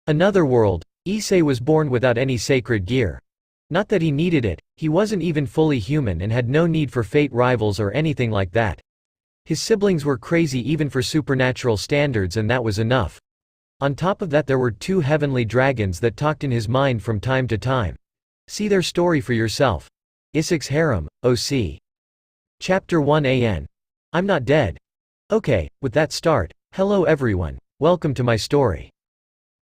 Another world. Issei was born without any sacred gear. Not that he needed it, he wasn't even fully human and had no need for fate rivals or anything like that. His siblings were crazy even for supernatural standards, and that was enough. On top of that, there were two heavenly dragons that talked in his mind from time to time. See their story for yourself. IsseixHarem, OC. Chapter 1 I'm not dead. Okay, with that start, hello everyone, welcome to my story.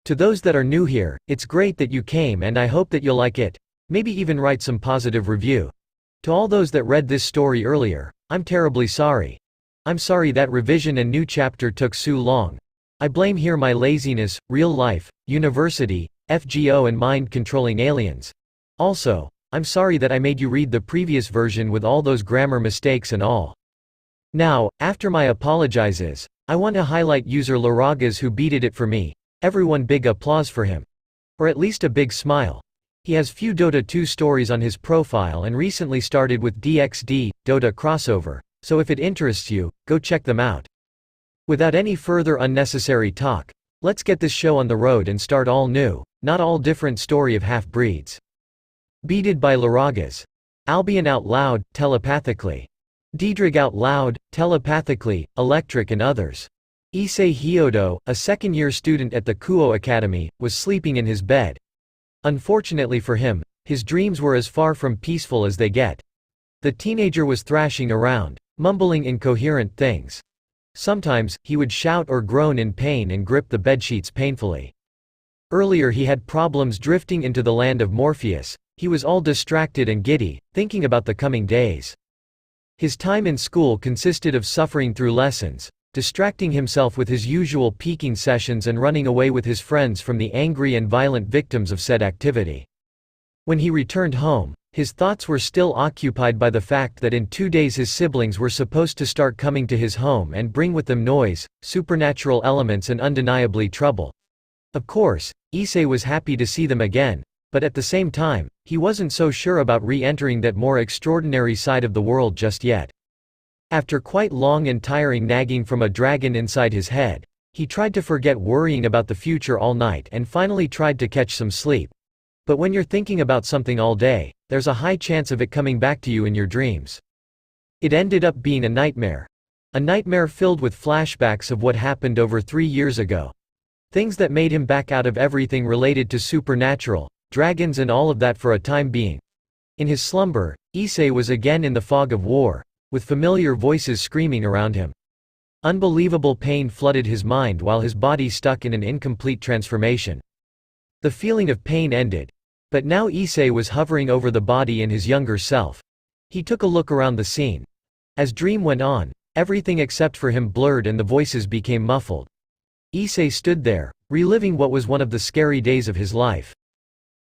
To those that are new here, it's great that you came and I hope that you'll like it, maybe even write some positive review. To all those that read this story earlier, I'm terribly sorry. I'm sorry that revision and new chapter took so long. I blame here my laziness, real life, university, FGO and mind-controlling aliens. Also, I'm sorry that I made you read the previous version with all those grammar mistakes and all. Now, after my apologizes, I want to highlight user Laragas who beated it for me. Everyone big applause for him. Or at least a big smile. He has few Dota 2 stories on his profile and recently started with DXD, Dota crossover, so if it interests you, go check them out. Without any further unnecessary talk, let's get this show on the road and start all new, not all different story of half-breeds. Beated by Laragas. Albion out loud, telepathically. Diedrich out loud, telepathically, Electric and others. Issei Hyodo, a second-year student at the Kuo Academy, was sleeping in his bed. Unfortunately for him, his dreams were as far from peaceful as they get. The teenager was thrashing around, mumbling incoherent things. Sometimes, he would shout or groan in pain and grip the bedsheets painfully. Earlier he had problems drifting into the land of Morpheus. He was all distracted and giddy, thinking about the coming days. His time in school consisted of suffering through lessons, distracting himself with his usual peeking sessions and running away with his friends from the angry and violent victims of said activity. When he returned home, his thoughts were still occupied by the fact that in 2 days his siblings were supposed to start coming to his home and bring with them noise, supernatural elements and undeniably trouble. Of course, Issei was happy to see them again, but at the same time, he wasn't so sure about re-entering that more extraordinary side of the world just yet. After quite long and tiring nagging from a dragon inside his head, he tried to forget worrying about the future all night and finally tried to catch some sleep. But when you're thinking about something all day, there's a high chance of it coming back to you in your dreams. It ended up being a nightmare. A nightmare filled with flashbacks of what happened over 3 years ago. Things that made him back out of everything related to supernatural, dragons and all of that for a time being. In his slumber, Issei was again in the fog of war, with familiar voices screaming around him. Unbelievable pain flooded his mind while his body stuck in an incomplete transformation. The feeling of pain ended. But now Issei was hovering over the body in his younger self. He took a look around the scene. As dream went on, everything except for him blurred and the voices became muffled. Issei stood there, reliving what was one of the scary days of his life.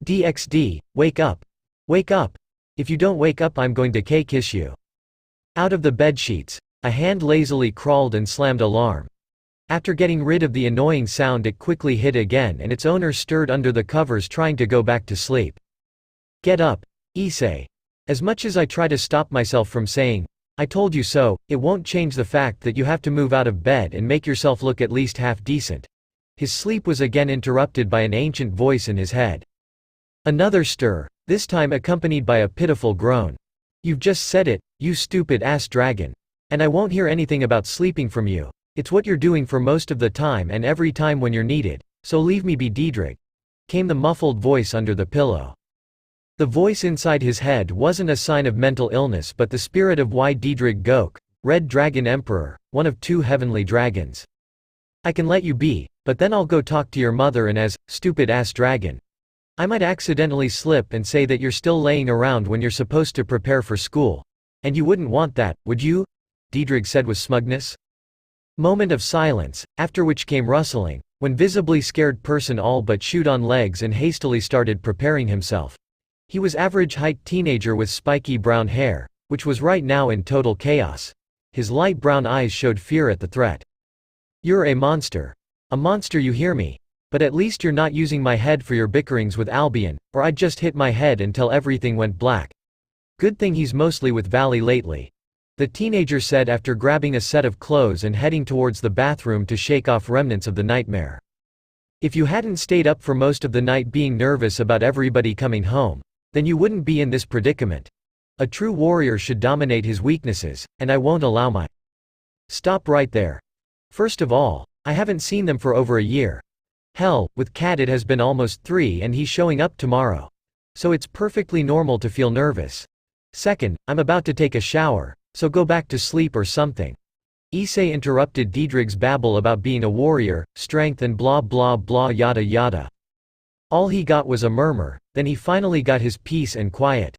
DXD, wake up. Wake up. If you don't wake up I'm going to K-kiss you. Out of the bedsheets, a hand lazily crawled and slammed alarm. After getting rid of the annoying sound it quickly hid again and its owner stirred under the covers trying to go back to sleep. Get up, Issei. As much as I try to stop myself from saying, I told you so, it won't change the fact that you have to move out of bed and make yourself look at least half decent. His sleep was again interrupted by an ancient voice in his head. Another stir, this time accompanied by a pitiful groan. You've just said it, you stupid ass dragon. And I won't hear anything about sleeping from you. It's what you're doing for most of the time and every time when you're needed, so leave me be Diedrich. Came the muffled voice under the pillow. The voice inside his head wasn't a sign of mental illness but the spirit of Diedrich Gok, Red Dragon Emperor, one of 2 heavenly dragons. I can let you be, but then I'll go talk to your mother and as, stupid ass dragon. I might accidentally slip and say that you're still laying around when you're supposed to prepare for school. And you wouldn't want that, would you? Diedrich said with smugness. Moment of silence, after which came rustling, when visibly scared person all but shoot on legs and hastily started preparing himself. He was average height teenager with spiky brown hair, which was right now in total chaos. His light brown eyes showed fear at the threat. You're a monster. A monster, you hear me? But at least you're not using my head for your bickerings with Albion, or I'd just hit my head until everything went black. Good thing he's mostly with Valley lately. The teenager said after grabbing a set of clothes and heading towards the bathroom to shake off remnants of the nightmare. If you hadn't stayed up for most of the night being nervous about everybody coming home, then you wouldn't be in this predicament. A true warrior should dominate his weaknesses, and I won't allow my. Stop right there. First of all, I haven't seen them for over a year. Hell, with Kat it has been almost 3 and he's showing up tomorrow. So it's perfectly normal to feel nervous. Second, I'm about to take a shower, so go back to sleep or something. Issei interrupted Diedrig's babble about being a warrior, strength and blah blah blah yada yada. All he got was a murmur, then he finally got his peace and quiet.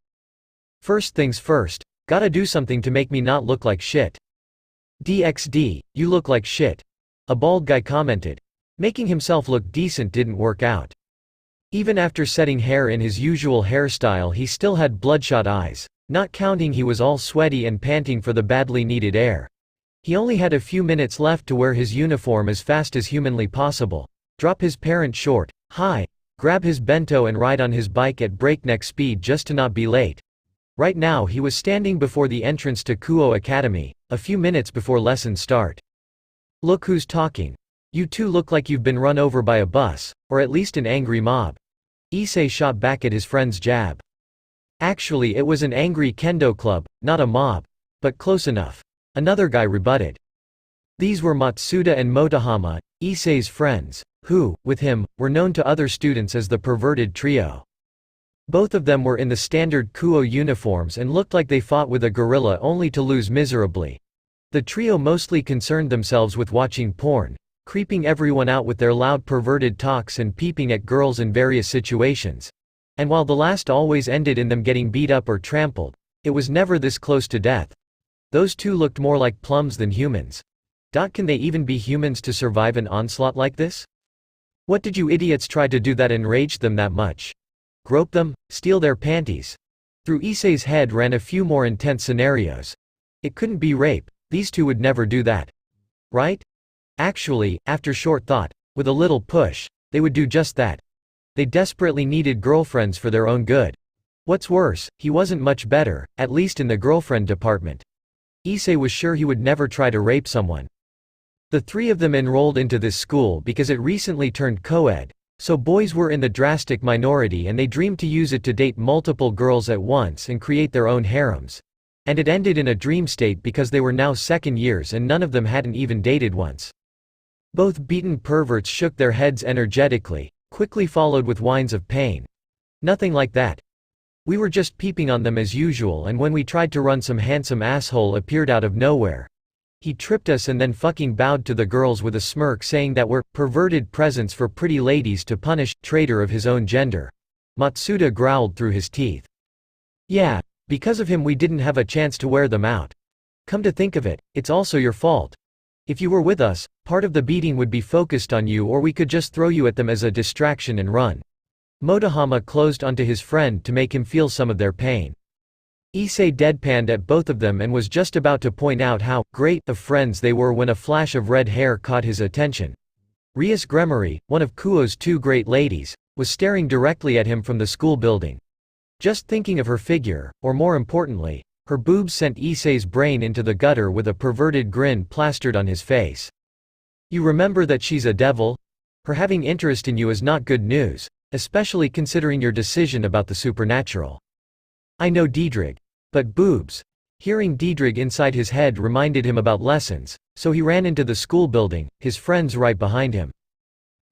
First things first, gotta do something to make me not look like shit. DXD, you look like shit. A bald guy commented. Making himself look decent didn't work out. Even after setting hair in his usual hairstyle he still had bloodshot eyes, not counting he was all sweaty and panting for the badly needed air. He only had a few minutes left to wear his uniform as fast as humanly possible, drop his parent short, hi, grab his bento and ride on his bike at breakneck speed just to not be late. Right now he was standing before the entrance to Kuo Academy, a few minutes before lesson start. Look who's talking. You two look like you've been run over by a bus, or at least an angry mob. Issei shot back at his friend's jab. Actually it was an angry kendo club, not a mob. But close enough. Another guy rebutted. These were Matsuda and Motohama, Issei's friends, who, with him, were known to other students as the perverted trio. Both of them were in the standard Kuo uniforms and looked like they fought with a gorilla only to lose miserably. The trio mostly concerned themselves with watching porn, creeping everyone out with their loud perverted talks and peeping at girls in various situations. And while the last always ended in them getting beat up or trampled, it was never this close to death. Those two looked more like plums than humans. Can they even be humans to survive an onslaught like this? What did you idiots try to do that enraged them that much? Grope them? Steal their panties? Through Issei's head ran a few more intense scenarios. It couldn't be rape, these two would never do that. Right? Actually, after short thought, with a little push, they would do just that. They desperately needed girlfriends for their own good. What's worse, he wasn't much better, at least in the girlfriend department. Issei was sure he would never try to rape someone. The three of them enrolled into this school because it recently turned co-ed, so boys were in the drastic minority and they dreamed to use it to date multiple girls at once and create their own harems. And it ended in a dream state because they were now second years and none of them hadn't even dated once. Both beaten perverts shook their heads energetically, quickly followed with whines of pain. Nothing like that. We were just peeping on them as usual and when we tried to run some handsome asshole appeared out of nowhere. He tripped us and then fucking bowed to the girls with a smirk saying that we're perverted presents for pretty ladies to punish traitor of his own gender. Matsuda growled through his teeth. Yeah, because of him we didn't have a chance to wear them out. Come to think of it, it's also your fault. If you were with us, part of the beating would be focused on you or we could just throw you at them as a distraction and run. Motohama closed onto his friend to make him feel some of their pain. Issei deadpanned at both of them and was just about to point out how great of friends they were when a flash of red hair caught his attention. Rias Gremory, one of Kuo's two great ladies, was staring directly at him from the school building. Just thinking of her figure, or more importantly, her boobs sent Issei's brain into the gutter with a perverted grin plastered on his face. You remember that she's a devil? Her having interest in you is not good news, especially considering your decision about the supernatural. I know Diedrig. But boobs. Hearing Diedrig inside his head reminded him about lessons, so he ran into the school building, his friends right behind him.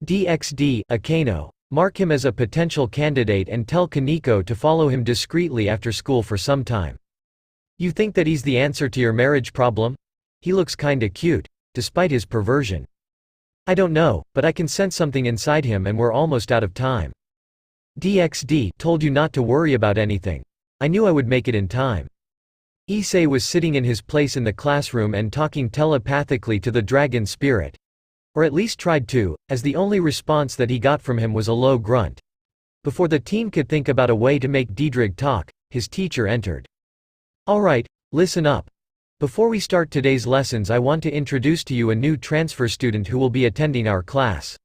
DXD, Akano, mark him as a potential candidate and tell Kaneko to follow him discreetly after school for some time. You think that he's the answer to your marriage problem? He looks kinda cute, despite his perversion. I don't know, but I can sense something inside him and we're almost out of time. DXD told you not to worry about anything. I knew I would make it in time. Issei was sitting in his place in the classroom and talking telepathically to the dragon spirit. Or at least tried to, as the only response that he got from him was a low grunt. Before the team could think about a way to make Diedrig talk, his teacher entered. Alright, listen up. Before we start today's lessons I want to introduce to you a new transfer student who will be attending our class.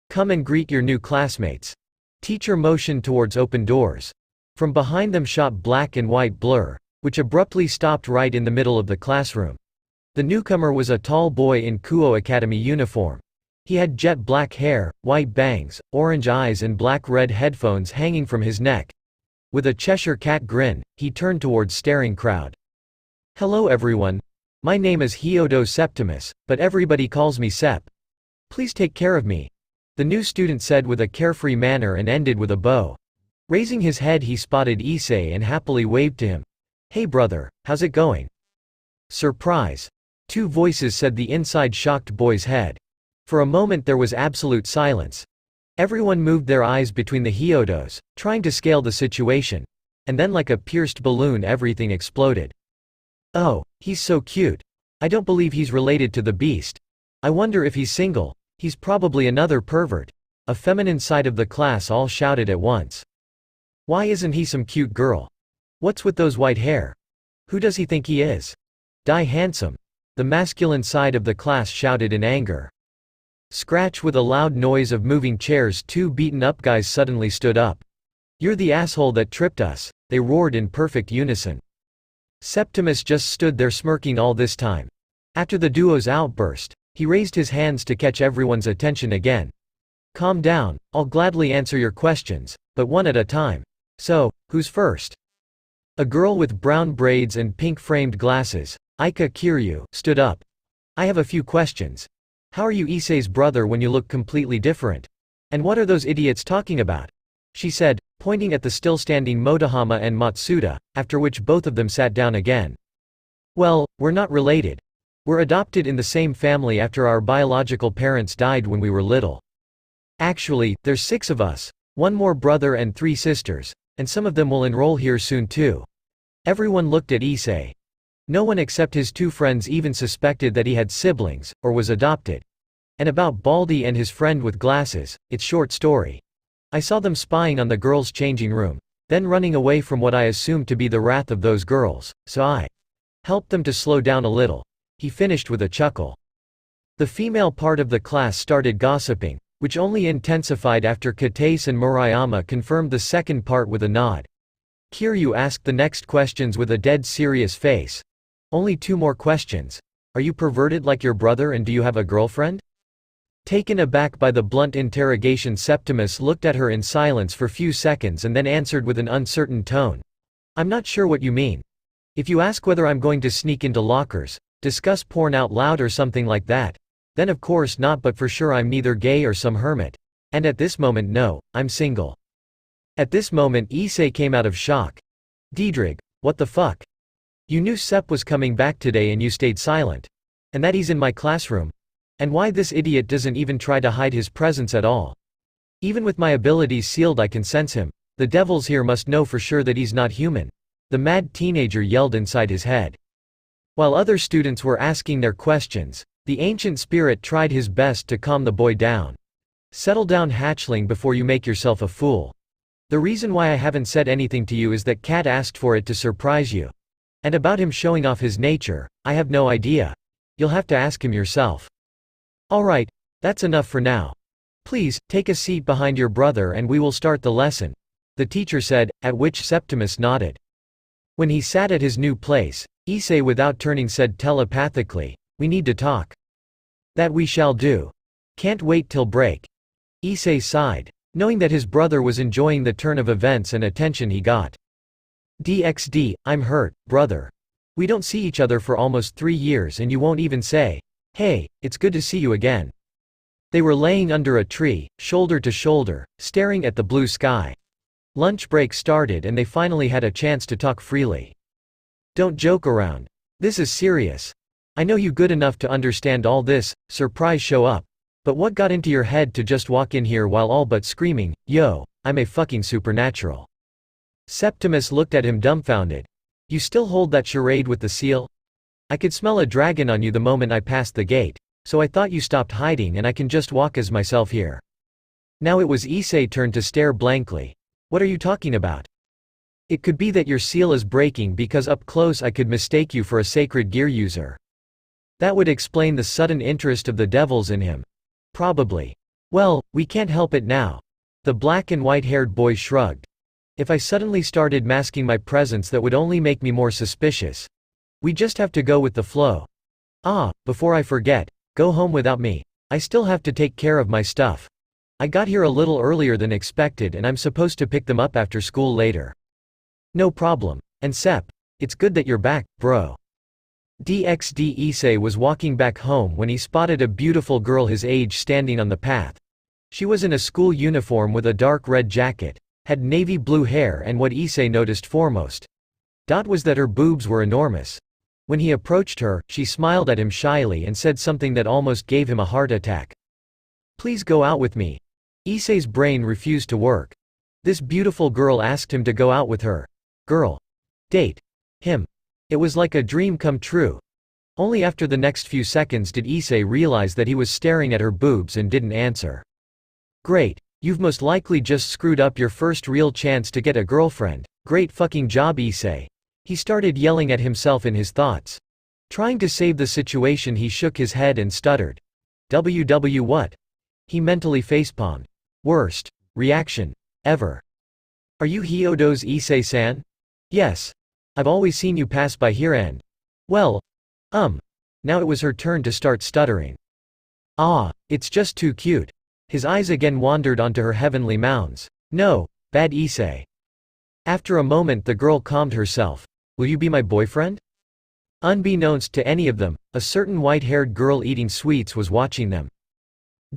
Come and greet your new classmates. Teacher motioned towards open doors. From behind them shot black and white blur, which abruptly stopped right in the middle of the classroom. The newcomer was a tall boy in Kuo Academy uniform. He had jet black hair, white bangs, orange eyes and black-red headphones hanging from his neck. With a Cheshire cat grin, he turned towards staring crowd. "Hello everyone. My name is Hyodo Septimus, but everybody calls me Sep. Please take care of me," the new student said with a carefree manner and ended with a bow. Raising his head he spotted Issei and happily waved to him. "Hey brother, how's it going?" "Surprise!" Two voices said the inside shocked boy's head. For a moment there was absolute silence. Everyone moved their eyes between the Hyodos, trying to scale the situation. And then like a pierced balloon everything exploded. "Oh, he's so cute. I don't believe he's related to the beast. I wonder if he's single. He's probably another pervert." A feminine side of the class all shouted at once. "Why isn't he some cute girl? What's with those white hair? Who does he think he is? Die handsome." The masculine side of the class shouted in anger. Scratch. With a loud noise of moving chairs, two beaten-up guys suddenly stood up. "You're the asshole that tripped us," they roared in perfect unison. Septimus just stood there smirking all this time. After the duo's outburst, he raised his hands to catch everyone's attention again. "Calm down, I'll gladly answer your questions, but one at a time. So, who's first?" A girl with brown braids and pink-framed glasses, Aika Kiryu, stood up. "I have a few questions. How are you Issei's brother when you look completely different? And what are those idiots talking about?" she said, pointing at the still-standing Motohama and Matsuda, after which both of them sat down again. "Well, we're not related. We're adopted in the same family after our biological parents died when we were little. Actually, there's 6 of us, 1 more brother and 3 sisters, and some of them will enroll here soon too." Everyone looked at Issei. No one except his 2 friends even suspected that he had siblings, or was adopted. And about Baldy and his friend with glasses, it's short story. I saw them spying on the girls' changing room, then running away from what I assumed to be the wrath of those girls, so I helped them to slow down a little. He finished with a chuckle. The female part of the class started gossiping, which only intensified after Katase and Murayama confirmed the second part with a nod. Kiryu asked the next questions with a dead serious face. "Only 2 more questions. Are you perverted like your brother and do you have a girlfriend?" Taken aback by the blunt interrogation, Septimus looked at her in silence for few seconds and then answered with an uncertain tone. "I'm not sure what you mean. If you ask whether I'm going to sneak into lockers, discuss porn out loud or something like that, then of course not, but for sure I'm neither gay or some hermit. And at this moment no, I'm single." At this moment Issei came out of shock. "Diedrich, what the fuck? You knew Sep was coming back today and you stayed silent. And that he's in my classroom? And why this idiot doesn't even try to hide his presence at all? Even with my abilities sealed I can sense him. The devils here must know for sure that he's not human." The mad teenager yelled inside his head. While other students were asking their questions, the ancient spirit tried his best to calm the boy down. "Settle down hatchling before you make yourself a fool. The reason why I haven't said anything to you is that Cat asked for it to surprise you. And about him showing off his nature, I have no idea. You'll have to ask him yourself." "Alright, that's enough for now. Please, take a seat behind your brother and we will start the lesson," the teacher said, at which Septimus nodded. When he sat at his new place, Issei without turning said telepathically, "We need to talk." "That we shall do. Can't wait till break." Issei sighed, knowing that his brother was enjoying the turn of events and attention he got. "DXD, I'm hurt, brother. We don't see each other for almost 3 years and you won't even say, 'Hey, it's good to see you again.'" They were laying under a tree, shoulder to shoulder, staring at the blue sky. Lunch break started and they finally had a chance to talk freely. "Don't joke around. This is serious. I know you good enough to understand all this, surprise show up. But what got into your head to just walk in here while all but screaming, 'Yo, I'm a fucking supernatural'?" Septimus looked at him dumbfounded. "You still hold that charade with the seal? I could smell a dragon on you the moment I passed the gate, so I thought you stopped hiding and I can just walk as myself here." Now it was Issei's turn to stare blankly. "What are you talking about? It could be that your seal is breaking because up close I could mistake you for a sacred gear user. That would explain the sudden interest of the devils in him. Probably. Well, we can't help it now." The black and white-haired boy shrugged. "If I suddenly started masking my presence that would only make me more suspicious. We just have to go with the flow. Ah, before I forget, go home without me. I still have to take care of my stuff. I got here a little earlier than expected and I'm supposed to pick them up after school later. No problem. And Sep, it's good that you're back, bro. Issei was walking back home when he spotted a beautiful girl his age standing on the path. She was in a school uniform with a dark red jacket, had navy blue hair, and what Issei noticed foremost was that her boobs were enormous. When he approached her, she smiled at him shyly and said something that almost gave him a heart attack. Please go out with me. Issei's brain refused to work. This beautiful girl asked him to go out with her. Girl. Date. Him. It was like a dream come true. Only after the next few seconds did Issei realize that he was staring at her boobs and didn't answer. Great. You've most likely just screwed up your first real chance to get a girlfriend. Great fucking job, Issei. He started yelling at himself in his thoughts. Trying to save the situation, he shook his head and stuttered. WW what? He mentally facepalmed. Worst reaction ever. Are you Hyodo's Issei-san? Yes. I've always seen you pass by here and… Well, Now it was her turn to start stuttering. Ah, it's just too cute. His eyes again wandered onto her heavenly mounds. No, bad Issei. After a moment the girl calmed herself. Will you be my boyfriend? Unbeknownst to any of them, a certain white-haired girl eating sweets was watching them.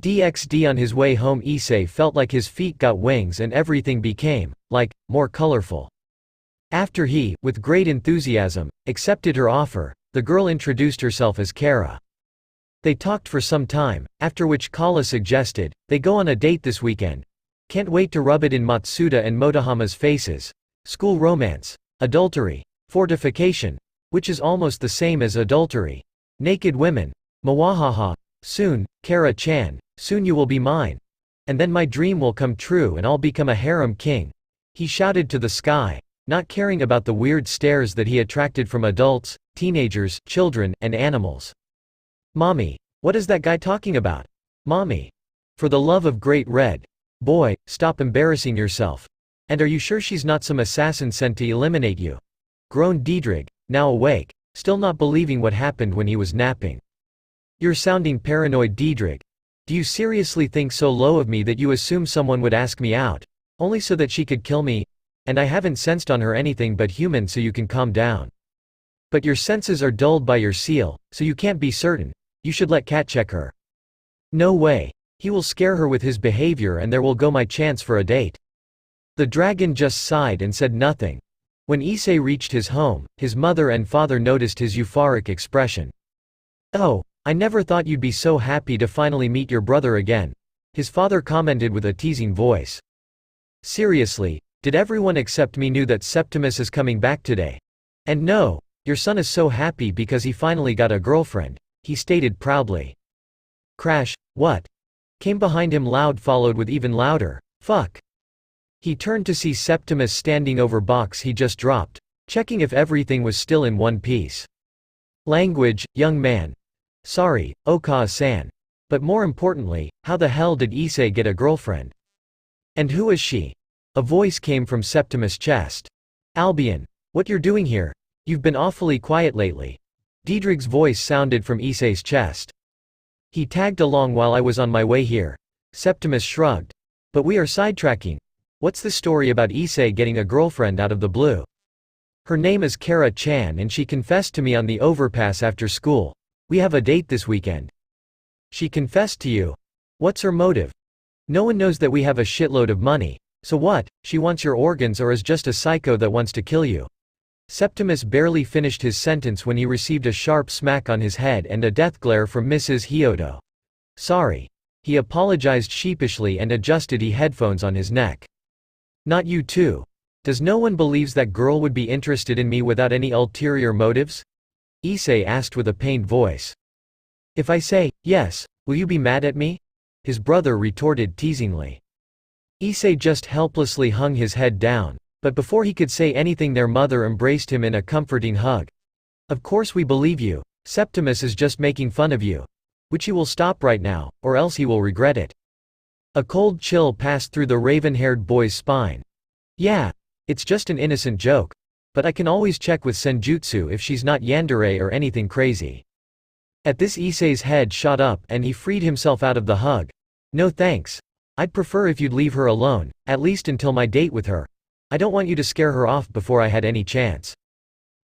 On his way home, Issei felt like his feet got wings and everything became, more colorful. After he, with great enthusiasm, accepted her offer, the girl introduced herself as Kara. They talked for some time, after which Kala suggested, they go on a date this weekend. Can't wait to rub it in Matsuda and Motohama's faces. School romance. Adultery. Fortification. Which is almost the same as adultery. Naked women. Mawahaha. Soon, Kara-chan, soon you will be mine. And then my dream will come true and I'll become a harem king. He shouted to the sky, not caring about the weird stares that he attracted from adults, teenagers, children, and animals. Mommy, what is that guy talking about? Mommy. For the love of great red. Boy, stop embarrassing yourself. And are you sure she's not some assassin sent to eliminate you? Groaned Diedrich, now awake, still not believing what happened when he was napping. You're sounding paranoid, Diedrich. Do you seriously think so low of me that you assume someone would ask me out, only so that she could kill me? And I haven't sensed on her anything but human, so you can calm down. But your senses are dulled by your seal, so you can't be certain. You should let Cat check her. No way. He will scare her with his behavior and there will go my chance for a date. The dragon just sighed and said nothing. When Issei reached his home, his mother and father noticed his euphoric expression. Oh, I never thought you'd be so happy to finally meet your brother again, his father commented with a teasing voice. Seriously, did everyone except me knew that Septimus is coming back today? And no, your son is so happy because he finally got a girlfriend, he stated proudly. Crash, what? Came behind him loud, followed with even louder, fuck. He turned to see Septimus standing over box he just dropped, checking if everything was still in one piece. Language, young man. Sorry, Okawa-san. But more importantly, how the hell did Issei get a girlfriend? And who is she? A voice came from Septimus' chest. Albion, what you're doing here? You've been awfully quiet lately. Diedrich's voice sounded from Issei's chest. He tagged along while I was on my way here. Septimus shrugged. But we are sidetracking. What's the story about Issei getting a girlfriend out of the blue? Her name is Kara-chan and she confessed to me on the overpass after school. We have a date this weekend. She confessed to you? What's her motive? No one knows that we have a shitload of money. So what, she wants your organs or is just a psycho that wants to kill you? Septimus barely finished his sentence when he received a sharp smack on his head and a death glare from Mrs. Hyodo. Sorry. He apologized sheepishly and adjusted his headphones on his neck. Not you too. Does no one believes that girl would be interested in me without any ulterior motives? Issei asked with a pained voice. If I say, yes, will you be mad at me? His brother retorted teasingly. Issei just helplessly hung his head down, but before he could say anything their mother embraced him in a comforting hug. Of course we believe you, Septimus is just making fun of you. Which he will stop right now, or else he will regret it. A cold chill passed through the raven-haired boy's spine. Yeah, it's just an innocent joke. But I can always check with Senjutsu if she's not yandere or anything crazy. At this Issei's head shot up and he freed himself out of the hug. "No thanks. I'd prefer if you'd leave her alone, at least until my date with her. I don't want you to scare her off before I had any chance."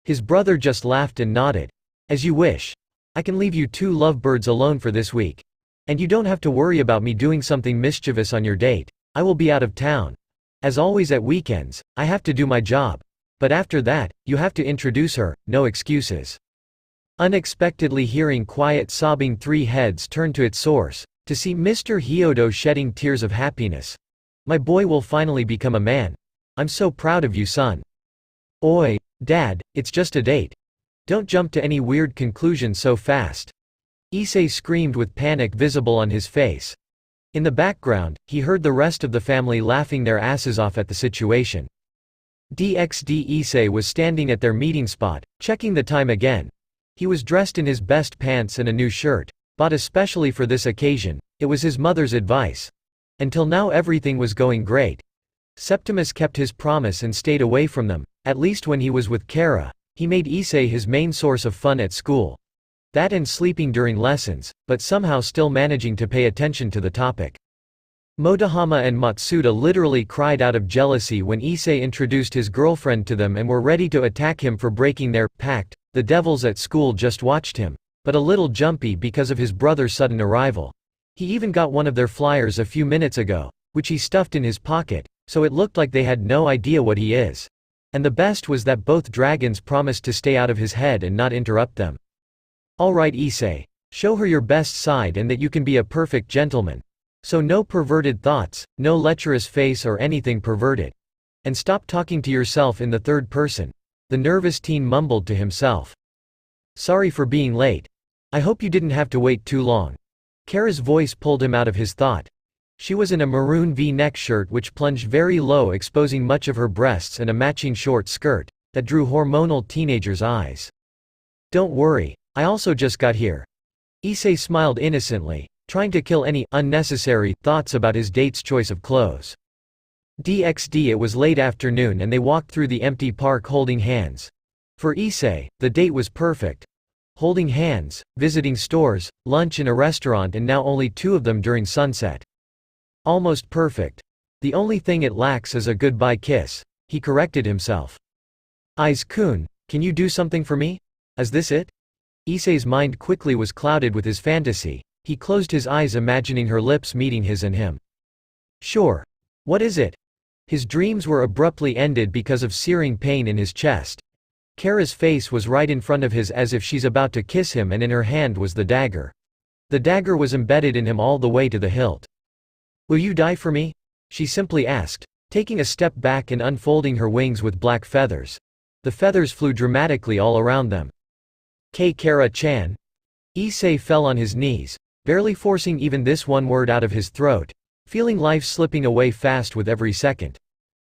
His brother just laughed and nodded. "As you wish. I can leave you two lovebirds alone for this week. And you don't have to worry about me doing something mischievous on your date. I will be out of town. As always at weekends, I have to do my job. But after that, you have to introduce her, no excuses." Unexpectedly hearing quiet sobbing, three heads turned to its source, to see Mr. Hyodo shedding tears of happiness. "My boy will finally become a man. I'm so proud of you, son." "Oi, Dad, it's just a date. Don't jump to any weird conclusions so fast." Issei screamed with panic visible on his face. In the background, he heard the rest of the family laughing their asses off at the situation. Issei was standing at their meeting spot, checking the time again. He was dressed in his best pants and a new shirt, bought especially for this occasion. It was his mother's advice. Until now everything was going great. Septimus kept his promise and stayed away from them, at least when he was with Kara. He made Issei his main source of fun at school. That and sleeping during lessons, but somehow still managing to pay attention to the topic. Motohama and Matsuda literally cried out of jealousy when Issei introduced his girlfriend to them and were ready to attack him for breaking their pact. The devils at school just watched him, but a little jumpy because of his brother's sudden arrival. He even got one of their flyers a few minutes ago, which he stuffed in his pocket, so it looked like they had no idea what he is. And the best was that both dragons promised to stay out of his head and not interrupt them. "Alright Issei, show her your best side and that you can be a perfect gentleman. So no perverted thoughts, no lecherous face or anything perverted. And stop talking to yourself in the third person," the nervous teen mumbled to himself. "Sorry for being late. I hope you didn't have to wait too long." Kara's voice pulled him out of his thought. She was in a maroon V-neck shirt which plunged very low, exposing much of her breasts, and a matching short skirt that drew hormonal teenagers' eyes. "Don't worry, I also just got here." Issei smiled innocently, trying to kill any unnecessary thoughts about his date's choice of clothes. It was late afternoon and they walked through the empty park holding hands. For Issei, the date was perfect. Holding hands, visiting stores, lunch in a restaurant, and now only two of them during sunset. Almost perfect. The only thing it lacks is a goodbye kiss, he corrected himself. "Aiz-kun, can you do something for me? Is this it?" Issei's mind quickly was clouded with his fantasy. He closed his eyes imagining her lips meeting his and him. "Sure. What is it?" His dreams were abruptly ended because of searing pain in his chest. Kara's face was right in front of his as if she's about to kiss him, and in her hand was the dagger. The dagger was embedded in him all the way to the hilt. "Will you die for me?" she simply asked, taking a step back and unfolding her wings with black feathers. The feathers flew dramatically all around them. "Kara-chan?" Issei fell on his knees, barely forcing even this one word out of his throat, feeling life slipping away fast with every second.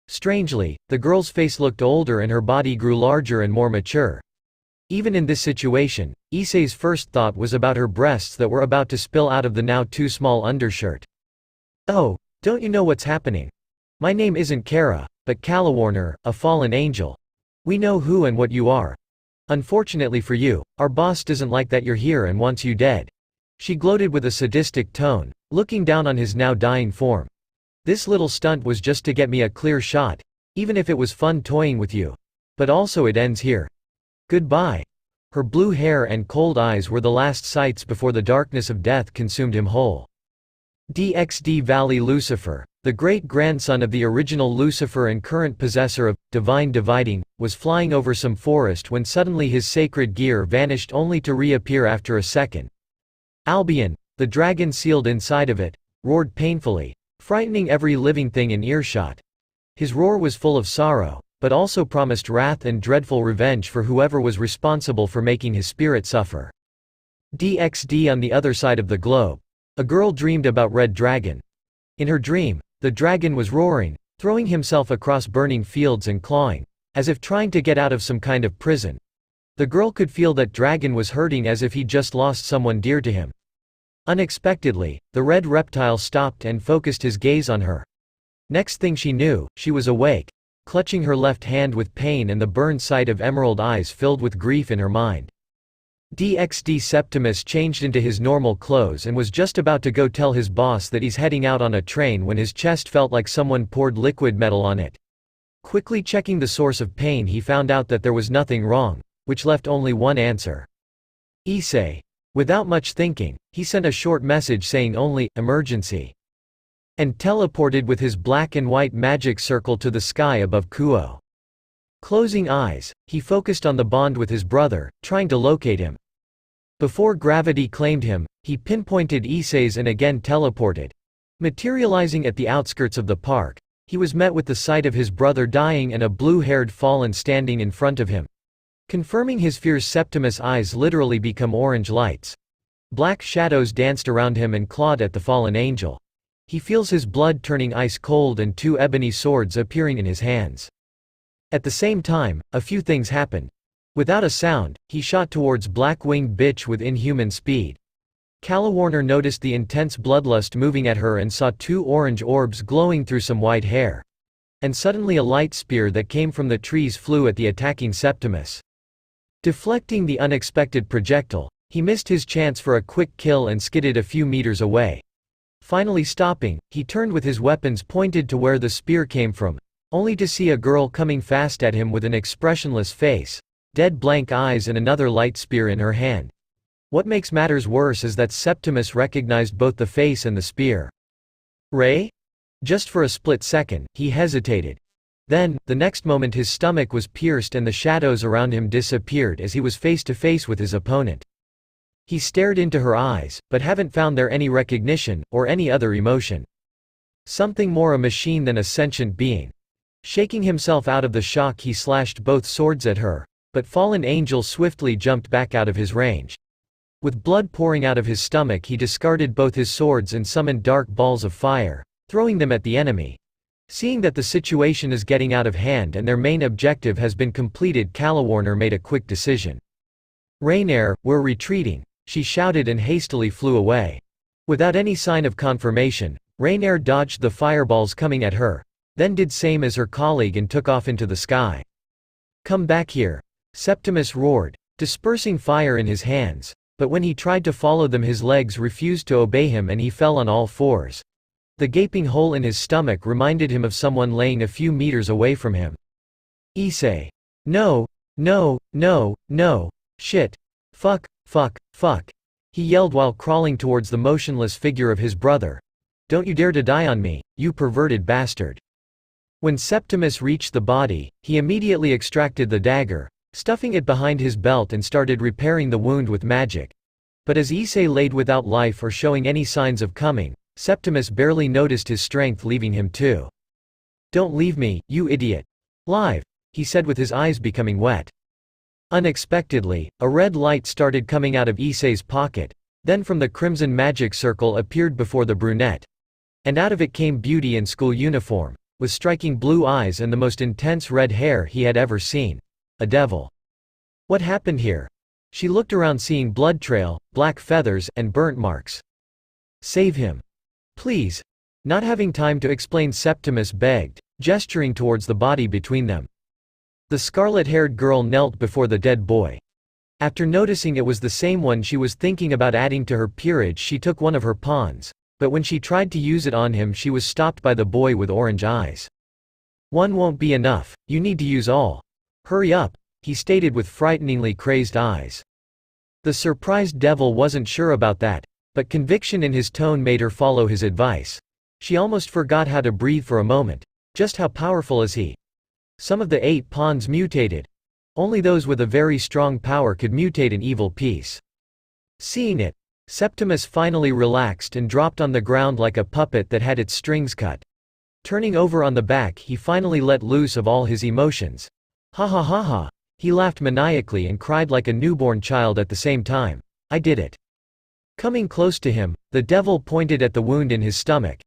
Strangely, the girl's face looked older and her body grew larger and more mature. Even in this situation, Issei's first thought was about her breasts that were about to spill out of the now too small undershirt. "Oh, don't you know what's happening? My name isn't Kara, but Calawarner, a fallen angel. We know who and what you are. Unfortunately for you, our boss doesn't like that you're here and wants you dead." She gloated with a sadistic tone, looking down on his now dying form. "This little stunt was just to get me a clear shot, even if it was fun toying with you. But also it ends here. Goodbye." Her blue hair and cold eyes were the last sights before the darkness of death consumed him whole. Valley Lucifer, the great-grandson of the original Lucifer and current possessor of divine dividing, was flying over some forest when suddenly his sacred gear vanished only to reappear after a second. Albion, the dragon sealed inside of it, roared painfully, frightening every living thing in earshot. His roar was full of sorrow, but also promised wrath and dreadful revenge for whoever was responsible for making his spirit suffer. On the other side of the globe, a girl dreamed about Red Dragon. In her dream, the dragon was roaring, throwing himself across burning fields and clawing, as if trying to get out of some kind of prison. The girl could feel that dragon was hurting as if he'd just lost someone dear to him. Unexpectedly, the red reptile stopped and focused his gaze on her. Next thing she knew, she was awake, clutching her left hand with pain and the burned sight of emerald eyes filled with grief in her mind. DXD Septimus changed into his normal clothes and was just about to go tell his boss that he's heading out on a train when his chest felt like someone poured liquid metal on it. Quickly checking the source of pain, he found out that there was nothing wrong, which left only one answer. Issei. Without much thinking, he sent a short message saying only, "Emergency," and teleported with his black and white magic circle to the sky above Kuo. Closing eyes, he focused on the bond with his brother, trying to locate him. Before gravity claimed him, he pinpointed Issei's and again teleported. Materializing at the outskirts of the park, he was met with the sight of his brother dying and a blue-haired fallen standing in front of him. Confirming his fears, Septimus' eyes literally become orange lights. Black shadows danced around him and clawed at the fallen angel. He feels his blood turning ice cold and two ebony swords appearing in his hands. At the same time, a few things happened. Without a sound, he shot towards Black-Winged Bitch with inhuman speed. Calawarner noticed the intense bloodlust moving at her and saw two orange orbs glowing through some white hair. And suddenly a light spear that came from the trees flew at the attacking Septimus. Deflecting the unexpected projectile, he missed his chance for a quick kill and skidded a few meters away. Finally stopping, he turned with his weapons pointed to where the spear came from, only to see a girl coming fast at him with an expressionless face, dead blank eyes and another light spear in her hand. What makes matters worse is that Septimus recognized both the face and the spear. Ray? Just for a split second, he hesitated. Then, the next moment his stomach was pierced and the shadows around him disappeared as he was face to face with his opponent. He stared into her eyes, but haven't found there any recognition, or any other emotion. Something more a machine than a sentient being. Shaking himself out of the shock, he slashed both swords at her, but Fallen Angel swiftly jumped back out of his range. With blood pouring out of his stomach, he discarded both his swords and summoned dark balls of fire, throwing them at the enemy. Seeing that the situation is getting out of hand and their main objective has been completed, Calawarner made a quick decision. "Rainair, we're retreating," she shouted and hastily flew away. Without any sign of confirmation, Rainair dodged the fireballs coming at her, then did same as her colleague and took off into the sky. "Come back here," Septimus roared, dispersing fire in his hands, but when he tried to follow them his legs refused to obey him and he fell on all fours. The gaping hole in his stomach reminded him of someone laying a few meters away from him. Issei. No, no, no, no, shit. Fuck, fuck, fuck. He yelled while crawling towards the motionless figure of his brother. Don't you dare to die on me, you perverted bastard. When Septimus reached the body, he immediately extracted the dagger, stuffing it behind his belt and started repairing the wound with magic. But as Issei laid without life or showing any signs of coming, Septimus barely noticed his strength leaving him too. Don't leave me, you idiot. Live, he said with his eyes becoming wet. Unexpectedly, a red light started coming out of Issei's pocket, then from the crimson magic circle appeared before the brunette. And out of it came Beauty in school uniform, with striking blue eyes and the most intense red hair he had ever seen. A devil. What happened here? She looked around seeing blood trail, black feathers, and burnt marks. Save him. Please. Not having time to explain, Septimus begged, gesturing towards the body between them. The scarlet-haired girl knelt before the dead boy. After noticing it was the same one she was thinking about adding to her peerage, she took one of her pawns, but when she tried to use it on him she was stopped by the boy with orange eyes. One won't be enough, you need to use all. Hurry up, he stated with frighteningly crazed eyes. The surprised devil wasn't sure about that, but conviction in his tone made her follow his advice. She almost forgot how to breathe for a moment. Just how powerful is he? Some of the 8 pawns mutated. Only those with a very strong power could mutate an evil piece. Seeing it, Septimus finally relaxed and dropped on the ground like a puppet that had its strings cut. Turning over on the back, he finally let loose of all his emotions. Ha ha ha ha. He laughed maniacally and cried like a newborn child at the same time. I did it. Coming close to him, the devil pointed at the wound in his stomach.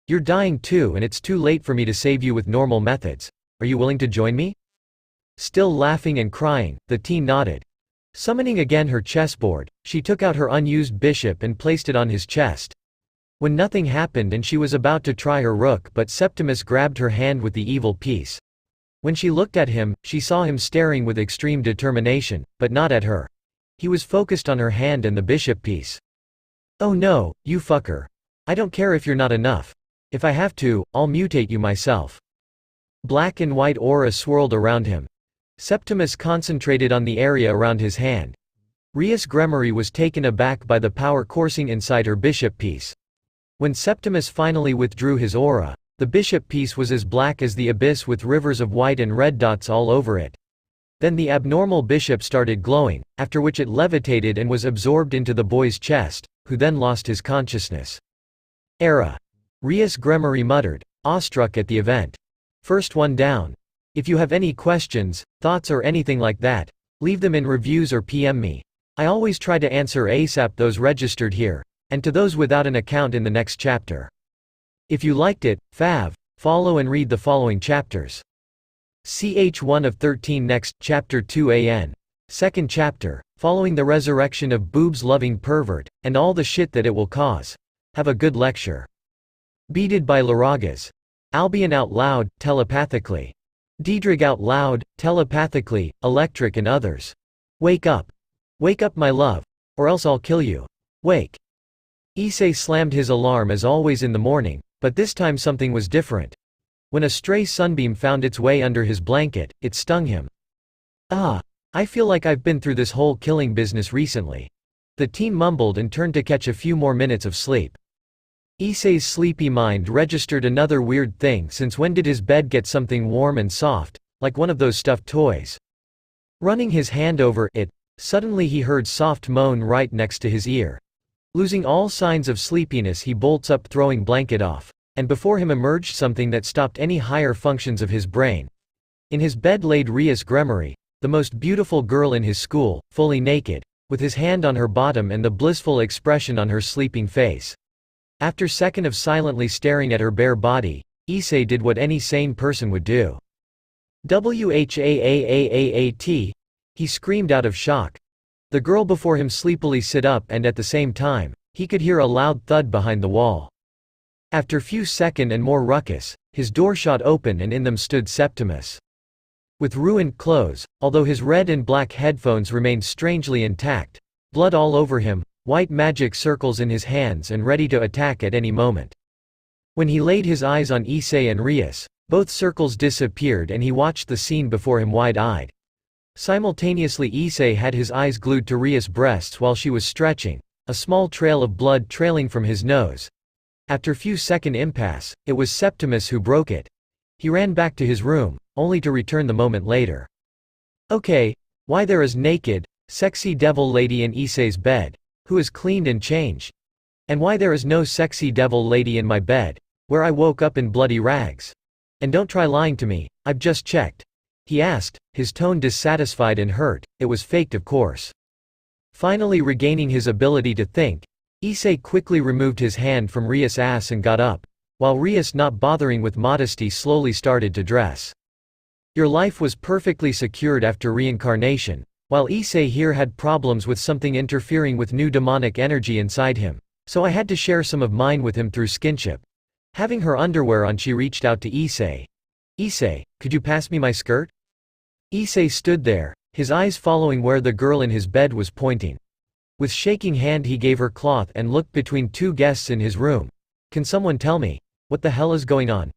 You're dying too, and it's too late for me to save you with normal methods. Are you willing to join me? Still laughing and crying, the teen nodded. Summoning again her chessboard, she took out her unused bishop and placed it on his chest. When nothing happened and she was about to try her rook, but Septimus grabbed her hand with the evil piece. When she looked at him, she saw him staring with extreme determination, but not at her. He was focused on her hand and the bishop piece. "Oh no, you fucker. I don't care if you're not enough. If I have to, I'll mutate you myself." Black and white aura swirled around him. Septimus concentrated on the area around his hand. Rias Gremory was taken aback by the power coursing inside her bishop piece. When Septimus finally withdrew his aura, the bishop piece was as black as the abyss with rivers of white and red dots all over it. Then the abnormal bishop started glowing, after which it levitated and was absorbed into the boy's chest, who then lost his consciousness. "Era," Rias Gremory muttered, awestruck at the event. "First one down. If you have any questions, thoughts or anything like that, leave them in reviews or PM me. I always try to answer ASAP those registered here, and to those without an account in the next chapter. If you liked it, follow and read the following chapters. Ch1 of 13 next, Chapter 2 AN. Second chapter, following the resurrection of boobs-loving pervert, and all the shit that it will cause. Have a good lecture. Beated by Laragas. Albion out loud, telepathically. Diedrich out loud, telepathically, Electric and others. Wake up. Wake up my love. Or else I'll kill you. Wake. Issei slammed his alarm as always in the morning, but this time something was different. When a stray sunbeam found its way under his blanket, it stung him. I feel like I've been through this whole killing business recently. The teen mumbled and turned to catch a few more minutes of sleep. Issei's sleepy mind registered another weird thing. Since when did his bed get something warm and soft, like one of those stuffed toys? Running his hand over it, suddenly he heard soft moan right next to his ear. Losing all signs of sleepiness, he bolts up, throwing blanket off, and before him emerged something that stopped any higher functions of his brain. In his bed laid Rias Gremory, the most beautiful girl in his school, fully naked, with his hand on her bottom and the blissful expression on her sleeping face. After a second of silently staring at her bare body, Issei did what any sane person would do. "Whaaaaat!" he screamed out of shock. The girl before him sleepily sit up, and at the same time, he could hear a loud thud behind the wall. After few second and more ruckus, his door shot open and in them stood Septimus. With ruined clothes, although his red and black headphones remained strangely intact, blood all over him, white magic circles in his hands and ready to attack at any moment. When he laid his eyes on Issei and Rias, both circles disappeared and he watched the scene before him wide-eyed. Simultaneously Issei had his eyes glued to Rias' breasts while she was stretching, a small trail of blood trailing from his nose. After few second impasse, it was Septimus who broke it. He ran back to his room, only to return the moment later. "Okay, why there is naked, sexy devil lady in Issei's bed, who is cleaned and changed? And why there is no sexy devil lady in my bed, where I woke up in bloody rags? And don't try lying to me, I've just checked," he asked, his tone dissatisfied and hurt. It was faked, of course. Finally regaining his ability to think, Issei quickly removed his hand from Rias' ass and got up, while Rias, not bothering with modesty, slowly started to dress. Your life was perfectly secured after reincarnation, while Issei here had problems with something interfering with new demonic energy inside him, so I had to share some of mine with him through skinship. Having her underwear on, she reached out to Issei. "Issei, could you pass me my skirt?" Issei stood there, his eyes following where the girl in his bed was pointing. With shaking hand he gave her cloth and looked between two guests in his room. "Can someone tell me, what the hell is going on?"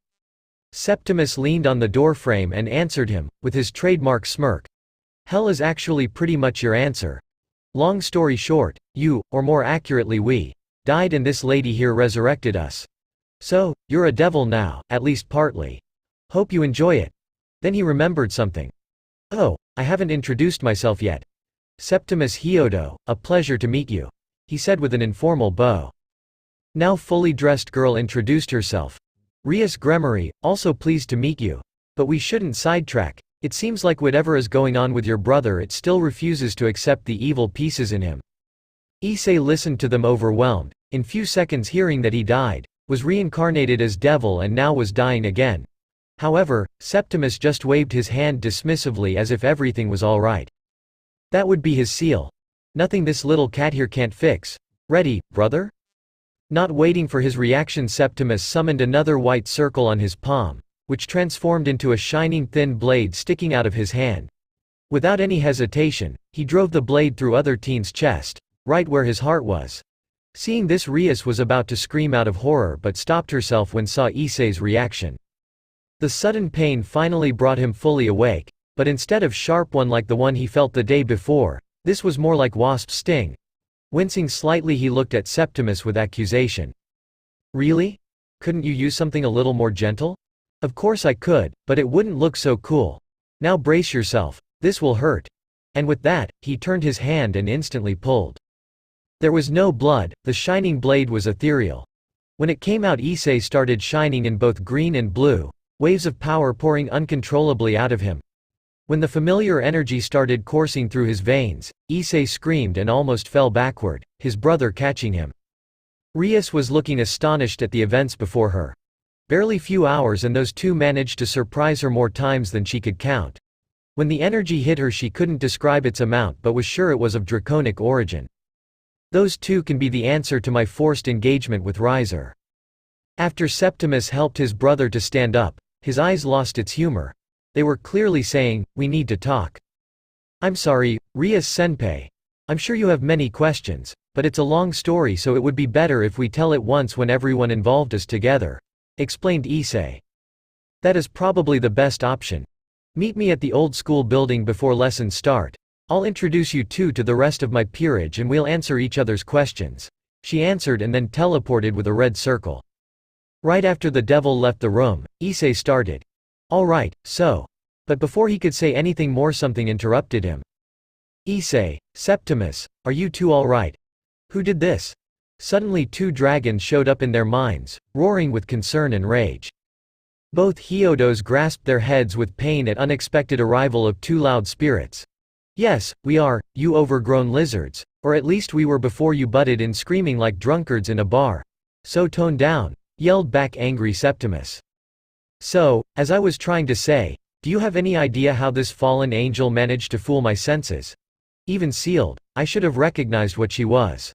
Septimus leaned on the doorframe and answered him, with his trademark smirk. "Hell is actually pretty much your answer. Long story short, you, or more accurately we, died and this lady here resurrected us. So, you're a devil now, at least partly. Hope you enjoy it." Then he remembered something. "Oh, I haven't introduced myself yet. Septimus Hyodo, a pleasure to meet you," he said with an informal bow. Now fully dressed girl introduced herself. "Rias Gremory, also pleased to meet you. But we shouldn't sidetrack. It seems like whatever is going on with your brother, it still refuses to accept the evil pieces in him." Issei listened to them overwhelmed, in few seconds hearing that he died, was reincarnated as devil and now was dying again. However, Septimus just waved his hand dismissively as if everything was all right. That would be his seal. "Nothing this little cat here can't fix. Ready, brother?" Not waiting for his reaction, Septimus summoned another white circle on his palm, which transformed into a shining thin blade sticking out of his hand. Without any hesitation, he drove the blade through other teen's chest, right where his heart was. Seeing this, Rias was about to scream out of horror but stopped herself when saw Issei's reaction. The sudden pain finally brought him fully awake, but instead of sharp one like the one he felt the day before, this was more like wasp's sting. Wincing slightly, he looked at Septimus with accusation. Really? Couldn't you use something a little more gentle? Of course I could, but it wouldn't look so cool. Now brace yourself, this will hurt. And with that, he turned his hand and instantly pulled. There was no blood, the shining blade was ethereal. When it came out, Issei started shining in both green and blue, waves of power pouring uncontrollably out of him. When the familiar energy started coursing through his veins, Issei screamed and almost fell backward, his brother catching him. Rias was looking astonished at the events before her. Barely few hours and those two managed to surprise her more times than she could count. When the energy hit her, she couldn't describe its amount but was sure it was of draconic origin. Those two can be the answer to my forced engagement with Riser. After Septimus helped his brother to stand up, his eyes lost its humor. They were clearly saying, "We need to talk." "I'm sorry, Rias-senpai. I'm sure you have many questions, but it's a long story, so it would be better if we tell it once when everyone involved is together," explained Issei. "That is probably the best option. Meet me at the old school building before lessons start. I'll introduce you two to the rest of my peerage and we'll answer each other's questions," she answered and then teleported with a red circle. Right after the devil left the room, Issei started. "All right, so." But before he could say anything more, something interrupted him. "Issei, Septimus, are you two all right? Who did this?" Suddenly two dragons showed up in their minds, roaring with concern and rage. Both Hyodos grasped their heads with pain at unexpected arrival of two loud spirits. "Yes, we are, you overgrown lizards, or at least we were before you butted in screaming like drunkards in a bar. So tone down," yelled back angry Septimus. "So, as I was trying to say, do you have any idea how this fallen angel managed to fool my senses? Even sealed, I should have recognized what she was.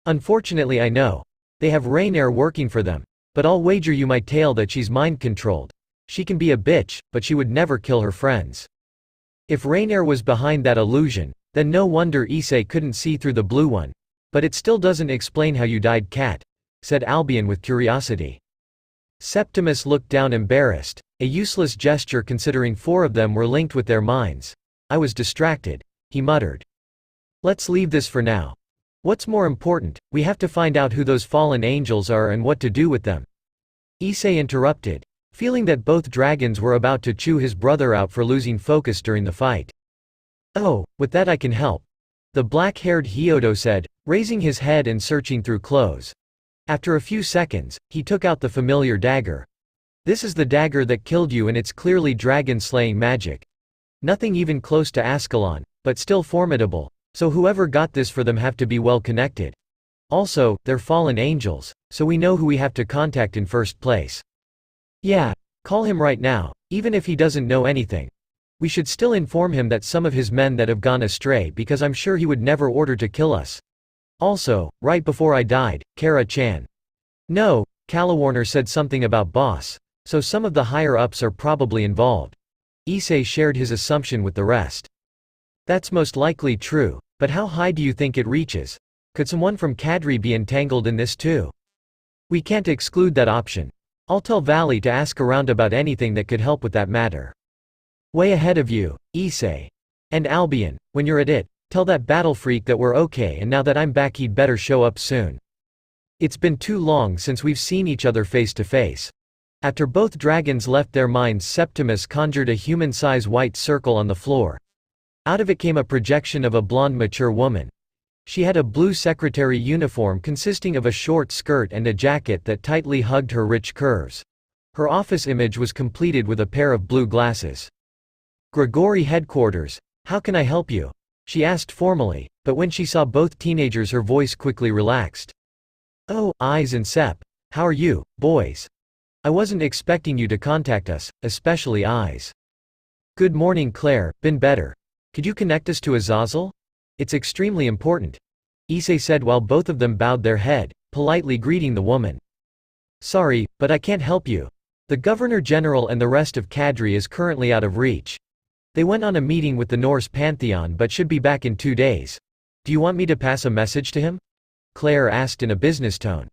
Unfortunately I know. They have Rainier working for them, but I'll wager you my tail that she's mind-controlled. She can be a bitch, but she would never kill her friends. If Rainier was behind that illusion, then no wonder Issei couldn't see through the blue one. But it still doesn't explain how you died, cat," said Albion with curiosity. Septimus looked down embarrassed, a useless gesture considering four of them were linked with their minds. "I was distracted," he muttered. "Let's leave this for now. What's more important, we have to find out who those fallen angels are and what to do with them," Issei interrupted, feeling that both dragons were about to chew his brother out for losing focus during the fight. "Oh, with that I can help," the black-haired Hyodo said, raising his head and searching through clothes. After a few seconds, he took out the familiar dagger. "This is the dagger that killed you and it's clearly dragon-slaying magic. Nothing even close to Ascalon, but still formidable, so whoever got this for them have to be well connected. Also, they're fallen angels, so we know who we have to contact in first place. Yeah, call him right now, even if he doesn't know anything. We should still inform him that some of his men that have gone astray, because I'm sure he would never order to kill us. Also, right before I died, Kara-chan." "No," Calawarner said something about boss, so some of the higher-ups are probably involved. Issei shared his assumption with the rest. "That's most likely true, but how high do you think it reaches? Could someone from Kadri be entangled in this too? We can't exclude that option. I'll tell Valley to ask around about anything that could help with that matter." "Way ahead of you, Issei. And Albion, when you're at it, tell that battle freak that we're okay and now that I'm back he'd better show up soon. It's been too long since we've seen each other face to face." After both dragons left their minds, Septimus conjured a human-size white circle on the floor. Out of it came a projection of a blonde mature woman. She had a blue secretary uniform consisting of a short skirt and a jacket that tightly hugged her rich curves. Her office image was completed with a pair of blue glasses. "Grigori headquarters, how can I help you?" she asked formally, but when she saw both teenagers her voice quickly relaxed. "Oh, Eyes and Sep. How are you, boys? I wasn't expecting you to contact us, especially Eyes." "Good morning Claire, been better. Could you connect us to Azazel? It's extremely important," Issei said while both of them bowed their head, politely greeting the woman. "Sorry, but I can't help you. The Governor General and the rest of Kadri is currently out of reach. They went on a meeting with the Norse pantheon but should be back in 2 days. Do you want me to pass a message to him? Claire asked in a business tone.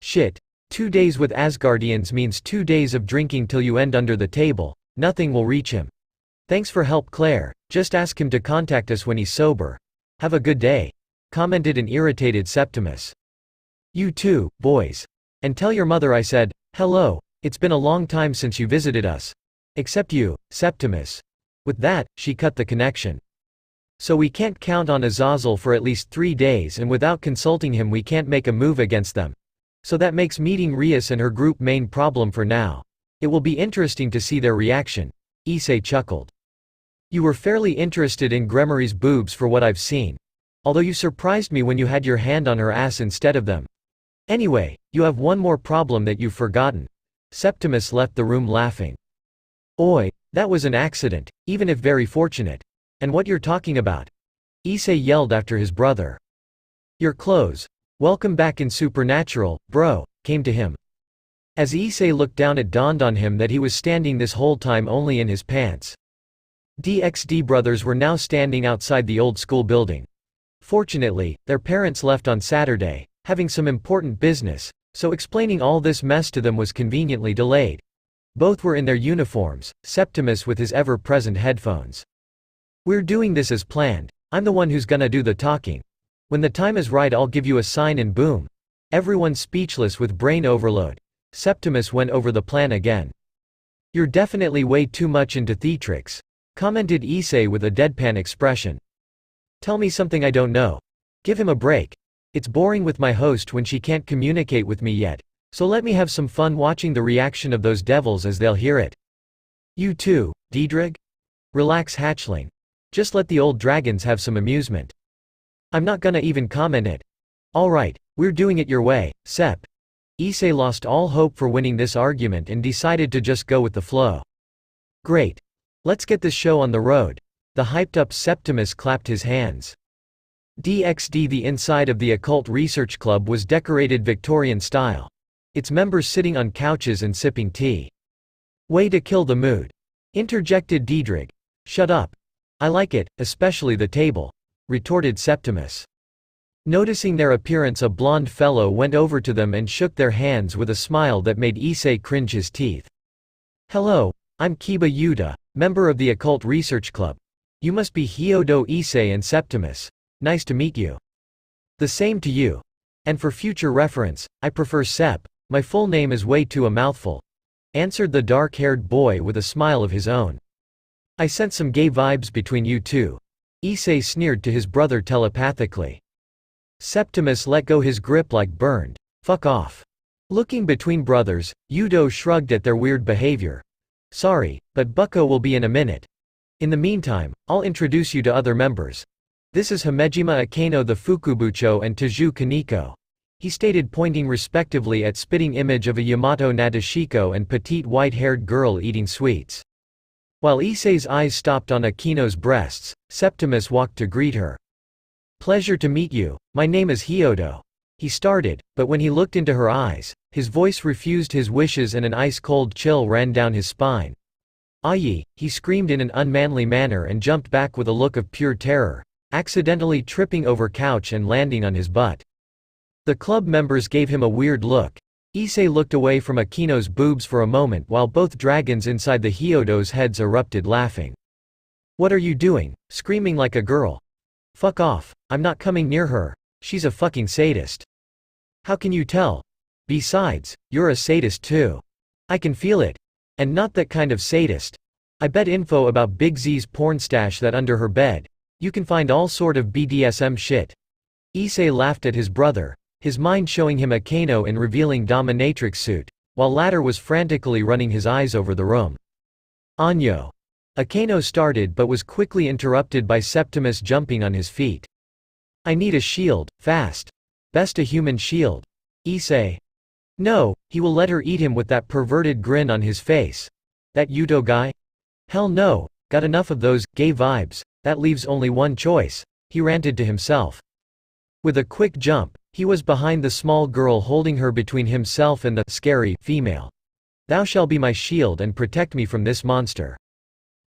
Shit. 2 days with Asgardians means 2 days of drinking till you end under the table. Nothing will reach him. Thanks for help, Claire. Just ask him to contact us when he's sober. Have a good day, commented an irritated Septimus. You too, boys. And tell your mother I said, hello, it's been a long time since you visited us. Except you, Septimus. With that, she cut the connection. So we can't count on Azazel for at least 3 days, and without consulting him we can't make a move against them. So that makes meeting Rias and her group main problem for now. It will be interesting to see their reaction. Issei chuckled. You were fairly interested in Gremory's boobs for what I've seen. Although you surprised me when you had your hand on her ass instead of them. Anyway, you have one more problem that you've forgotten. Septimus left the room laughing. Oi, that was an accident, even if very fortunate. And what you're talking about? Issei yelled after his brother. Your clothes. Welcome back in Supernatural, bro, came to him. As Issei looked down, it dawned on him that he was standing this whole time only in his pants. DXD brothers were now standing outside the old school building. Fortunately, their parents left on Saturday, having some important business, so explaining all this mess to them was conveniently delayed. Both were in their uniforms, Septimus with his ever-present headphones. We're doing this as planned. I'm the one who's gonna do the talking. When the time is right I'll give you a sign and boom. Everyone speechless with brain overload. Septimus went over the plan again. You're definitely way too much into theatrics, commented Issei with a deadpan expression. Tell me something I don't know. Give him a break. It's boring with my host when she can't communicate with me yet, so let me have some fun watching the reaction of those devils as they'll hear it. You too, Diedrich? Relax, hatchling. Just let the old dragons have some amusement. I'm not gonna even comment it. Alright, we're doing it your way, Sep. Issei lost all hope for winning this argument and decided to just go with the flow. Great. Let's get this show on the road. The hyped-up Septimus clapped his hands. DXD. The inside of the Occult Research Club was decorated Victorian style. Its members sitting on couches and sipping tea. Way to kill the mood, interjected Diedrich. Shut up. I like it, especially the table, retorted Septimus. Noticing their appearance, a blond fellow went over to them and shook their hands with a smile that made Issei cringe his teeth. Hello, I'm Kiba Yuta, member of the Occult Research Club. You must be Hyodo Issei and Septimus. Nice to meet you. The same to you. And for future reference, I prefer Sep, my full name is way too a mouthful, answered the dark-haired boy with a smile of his own. I sense some gay vibes between you two. Issei sneered to his brother telepathically. Septimus let go his grip like burned. Fuck off. Looking between brothers, Yudo shrugged at their weird behavior. Sorry, but Bucko will be in a minute. In the meantime, I'll introduce you to other members. This is Himejima Akeno the Fukubucho and Taju Kaneko. He stated, pointing respectively at spitting image of a Yamato Nadeshiko and petite white-haired girl eating sweets. While Issei's eyes stopped on Akeno's breasts, Septimus walked to greet her. Pleasure to meet you, my name is Hyodo. He started, but when he looked into her eyes, his voice refused his wishes and an ice-cold chill ran down his spine. Aye, he screamed in an unmanly manner and jumped back with a look of pure terror, accidentally tripping over couch and landing on his butt. The club members gave him a weird look. Issei looked away from Akeno's boobs for a moment while both dragons inside the Hyodo's heads erupted laughing. What are you doing, screaming like a girl? Fuck off, I'm not coming near her, she's a fucking sadist. How can you tell? Besides, you're a sadist too. I can feel it. And not that kind of sadist. I bet info about Big Z's porn stash that under her bed. You can find all sort of BDSM shit. Issei laughed at his brother, his mind showing him Akeno in revealing dominatrix suit, while latter was frantically running his eyes over the room. Anyo. Akeno started but was quickly interrupted by Septimus jumping on his feet. I need a shield, fast. Best a human shield. Issei. No, he will let her eat him with that perverted grin on his face. That Yudo guy? Hell no, got enough of those gay vibes, that leaves only one choice, he ranted to himself. With a quick jump, he was behind the small girl holding her between himself and the scary female. Thou shalt be my shield and protect me from this monster.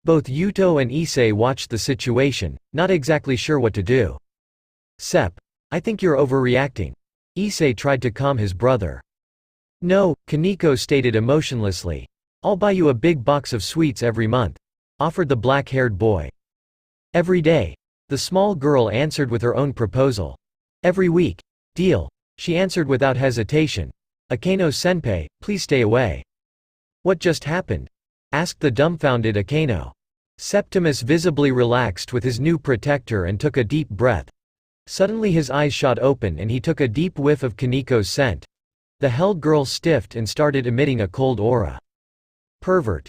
Both Yuto and Issei watched the situation, not exactly sure what to do. "Sep, I think you're overreacting." Issei tried to calm his brother. "No," Kaneko stated emotionlessly. "I'll buy you a big box of sweets every month," offered the black-haired boy. "Every day," the small girl answered with her own proposal. "Every week. Deal," she answered without hesitation. "Akeno-senpai, please stay away." "What just happened?" asked the dumbfounded Akeno. Septimus visibly relaxed with his new protector and took a deep breath. Suddenly his eyes shot open and he took a deep whiff of Kaneko's scent. The held girl stiffed and started emitting a cold aura. "Pervert."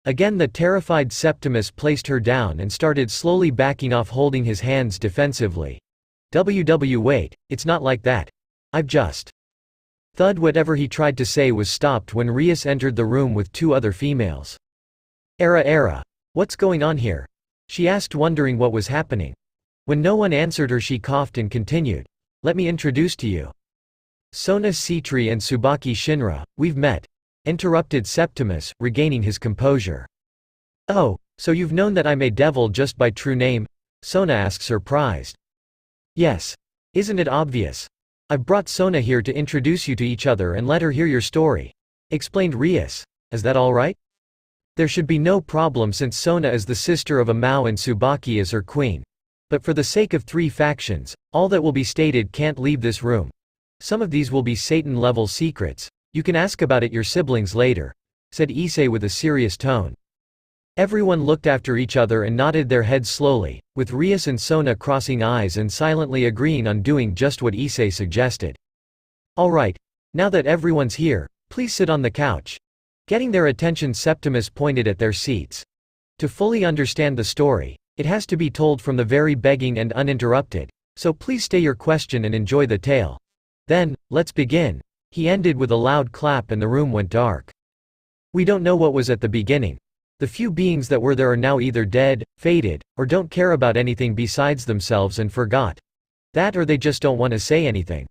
Again the terrified Septimus placed her down and started slowly backing off, holding his hands defensively. Wait, it's not like that. I've just. Thud. Whatever he tried to say was stopped when Rias entered the room with two other females. Era, what's going on here?" she asked, wondering what was happening. When no one answered her, she coughed and continued. "Let me introduce to you. Sona Citri and Tsubaki Shinra, we've met," interrupted Septimus, regaining his composure. "Oh, so you've known that I'm a devil just by true name?" Sona asked, surprised. "Yes. Isn't it obvious? I've brought Sona here to introduce you to each other and let her hear your story," explained Rias. "Is that all right?" "There should be no problem since Sona is the sister of a Mao and Tsubaki is her queen. But for the sake of 3 factions, all that will be stated can't leave this room. Some of these will be Satan-level secrets. You can ask about it your siblings later," said Issei with a serious tone. Everyone looked after each other and nodded their heads slowly, with Rias and Sona crossing eyes and silently agreeing on doing just what Issei suggested. "All right. Now that everyone's here, please sit on the couch." Getting their attention, Septimus pointed at their seats. "To fully understand the story, it has to be told from the very beginning and uninterrupted, so please stay your question and enjoy the tale. Then, let's begin." He ended with a loud clap and the room went dark. "We don't know what was at the beginning. The few beings that were there are now either dead, fated, or don't care about anything besides themselves and forgot. That or they just don't want to say anything."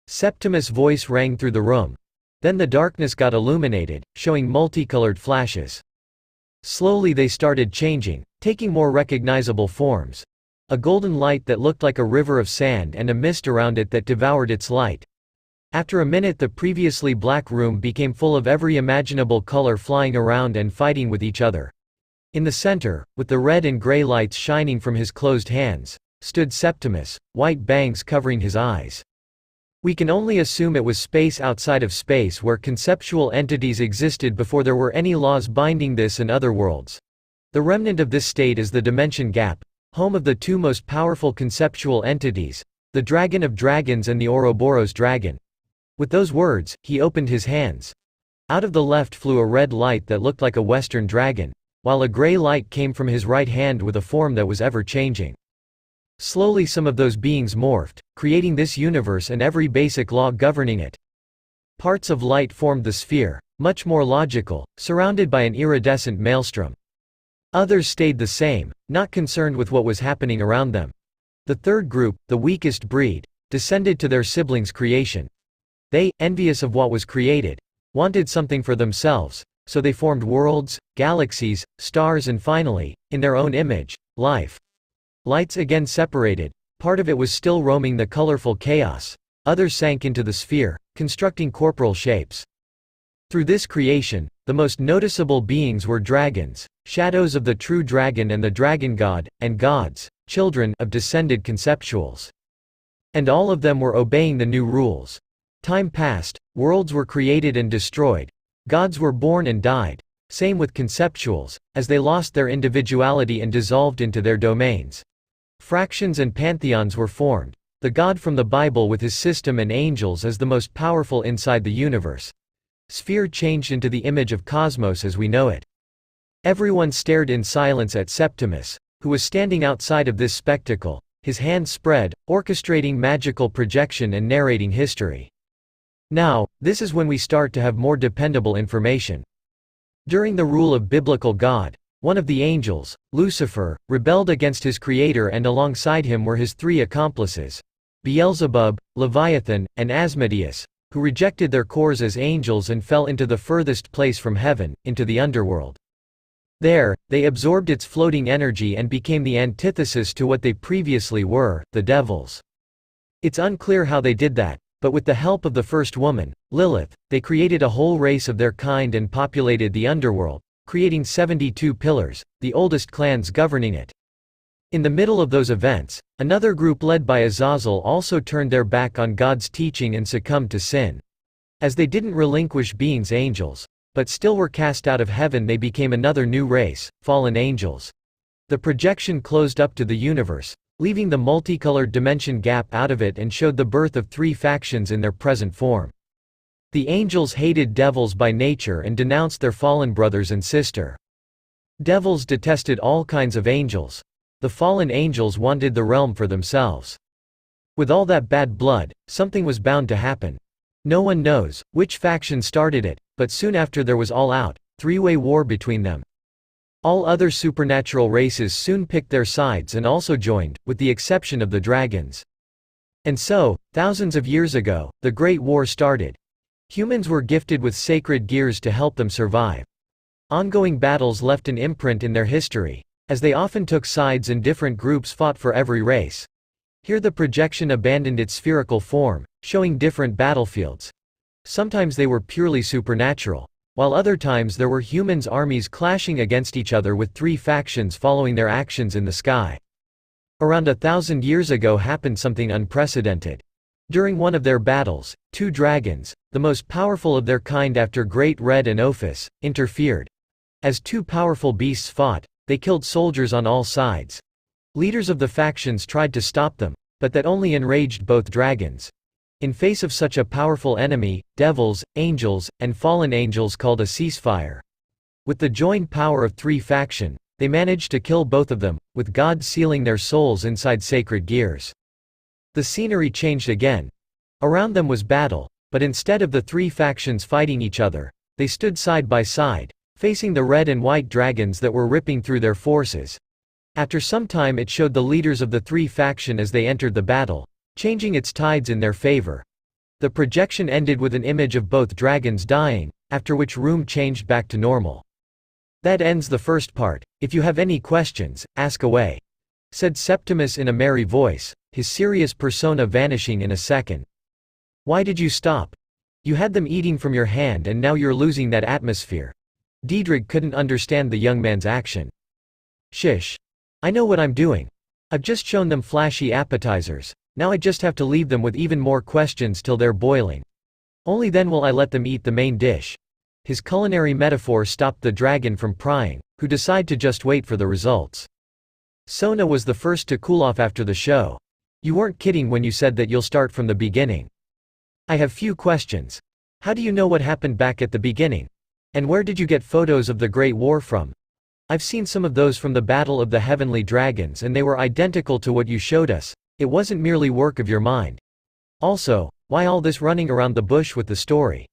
Septimus' voice rang through the room. Then the darkness got illuminated, showing multicolored flashes. Slowly they started changing, taking more recognizable forms. A golden light that looked like a river of sand and a mist around it that devoured its light. After a minute the previously black room became full of every imaginable color flying around and fighting with each other. In the center, with the red and gray lights shining from his closed hands, stood Septimus, white bangs covering his eyes. We can only assume it was space outside of space where conceptual entities existed before there were any laws binding this and other worlds. The remnant of this state is the dimension gap, home of the 2 most powerful conceptual entities, the Dragon of Dragons and the Ouroboros dragon. With those words, he opened his hands. Out of the left flew a red light that looked like a western dragon, while a gray light came from his right hand with a form that was ever-changing. Slowly some of those beings morphed, creating this universe and every basic law governing it. Parts of light formed the sphere, much more logical, surrounded by an iridescent maelstrom. Others stayed the same, not concerned with what was happening around them. The third group, the weakest breed, descended to their siblings' creation. They, envious of what was created, wanted something for themselves, so they formed worlds, galaxies, stars and finally, in their own image, life. Lights again separated, part of it was still roaming the colorful chaos, others sank into the sphere, constructing corporal shapes. Through this creation, the most noticeable beings were dragons, shadows of the true dragon and the dragon god, and gods, children of descended conceptuals. And all of them were obeying the new rules. Time passed, worlds were created and destroyed, gods were born and died, same with conceptuals, as they lost their individuality and dissolved into their domains. Fractions and pantheons were formed, the God from the Bible with his system and angels as the most powerful inside the universe. Sphere changed into the image of cosmos as we know it. Everyone stared in silence at Septimus, who was standing outside of this spectacle, his hands spread, orchestrating magical projection and narrating history. Now, this is when we start to have more dependable information. During the rule of biblical God, one of the angels, Lucifer, rebelled against his creator and alongside him were his 3 accomplices, Beelzebub, Leviathan, and Asmodeus, who rejected their cores as angels and fell into the furthest place from heaven, into the underworld. There, they absorbed its floating energy and became the antithesis to what they previously were, the devils. It's unclear how they did that, but with the help of the first woman, Lilith, they created a whole race of their kind and populated the underworld, creating 72 pillars, the oldest clans governing it. In the middle of those events, another group led by Azazel also turned their back on God's teaching and succumbed to sin. As they didn't relinquish being angels, but still were cast out of heaven, they became another new race, fallen angels. The projection closed up to the universe, leaving the multicolored dimension gap out of it, and showed the birth of three factions in their present form. The angels hated devils by nature and denounced their fallen brothers and sister. Devils detested all kinds of angels. The fallen angels wanted the realm for themselves. With all that bad blood, something was bound to happen. No one knows which faction started it, but soon after there was all-out, three-way war between them. All other supernatural races soon picked their sides and also joined, with the exception of the dragons. And so, thousands of years ago, the Great War started. Humans were gifted with sacred gears to help them survive. Ongoing battles left an imprint in their history, as they often took sides and different groups fought for every race. Here the projection abandoned its spherical form, showing different battlefields. Sometimes they were purely supernatural, while other times there were humans' armies clashing against each other with three factions following their actions in the sky. Around 1,000 years ago happened something unprecedented. During one of their battles, two dragons, the most powerful of their kind after Great Red and Ophis, interfered. As two powerful beasts fought, they killed soldiers on all sides. Leaders of the factions tried to stop them, but that only enraged both dragons. In face of such a powerful enemy, devils, angels, and fallen angels called a ceasefire. With the joined power of three factions, they managed to kill both of them, with God sealing their souls inside sacred gears. The scenery changed again. Around them was battle, but instead of the three factions fighting each other, they stood side by side, facing the red and white dragons that were ripping through their forces. After some time it showed the leaders of the three factions as they entered the battle, changing its tides in their favor. The projection ended with an image of both dragons dying, after which room changed back to normal. That ends the first part. If you have any questions, ask away, said Septimus in a merry voice, his serious persona vanishing in a second. Why did you stop? You had them eating from your hand and now you're losing that atmosphere. Diedrich couldn't understand the young man's action. Shish. I know what I'm doing. I've just shown them flashy appetizers. Now I just have to leave them with even more questions till they're boiling. Only then will I let them eat the main dish. His culinary metaphor stopped the dragon from prying, who decided to just wait for the results. Sona was the first to cool off after the show. You weren't kidding when you said that you'll start from the beginning. I have few questions. How do you know what happened back at the beginning? And where did you get photos of the Great War from? I've seen some of those from the Battle of the Heavenly Dragons and they were identical to what you showed us. It wasn't merely work of your mind. Also, why all this running around the bush with the story?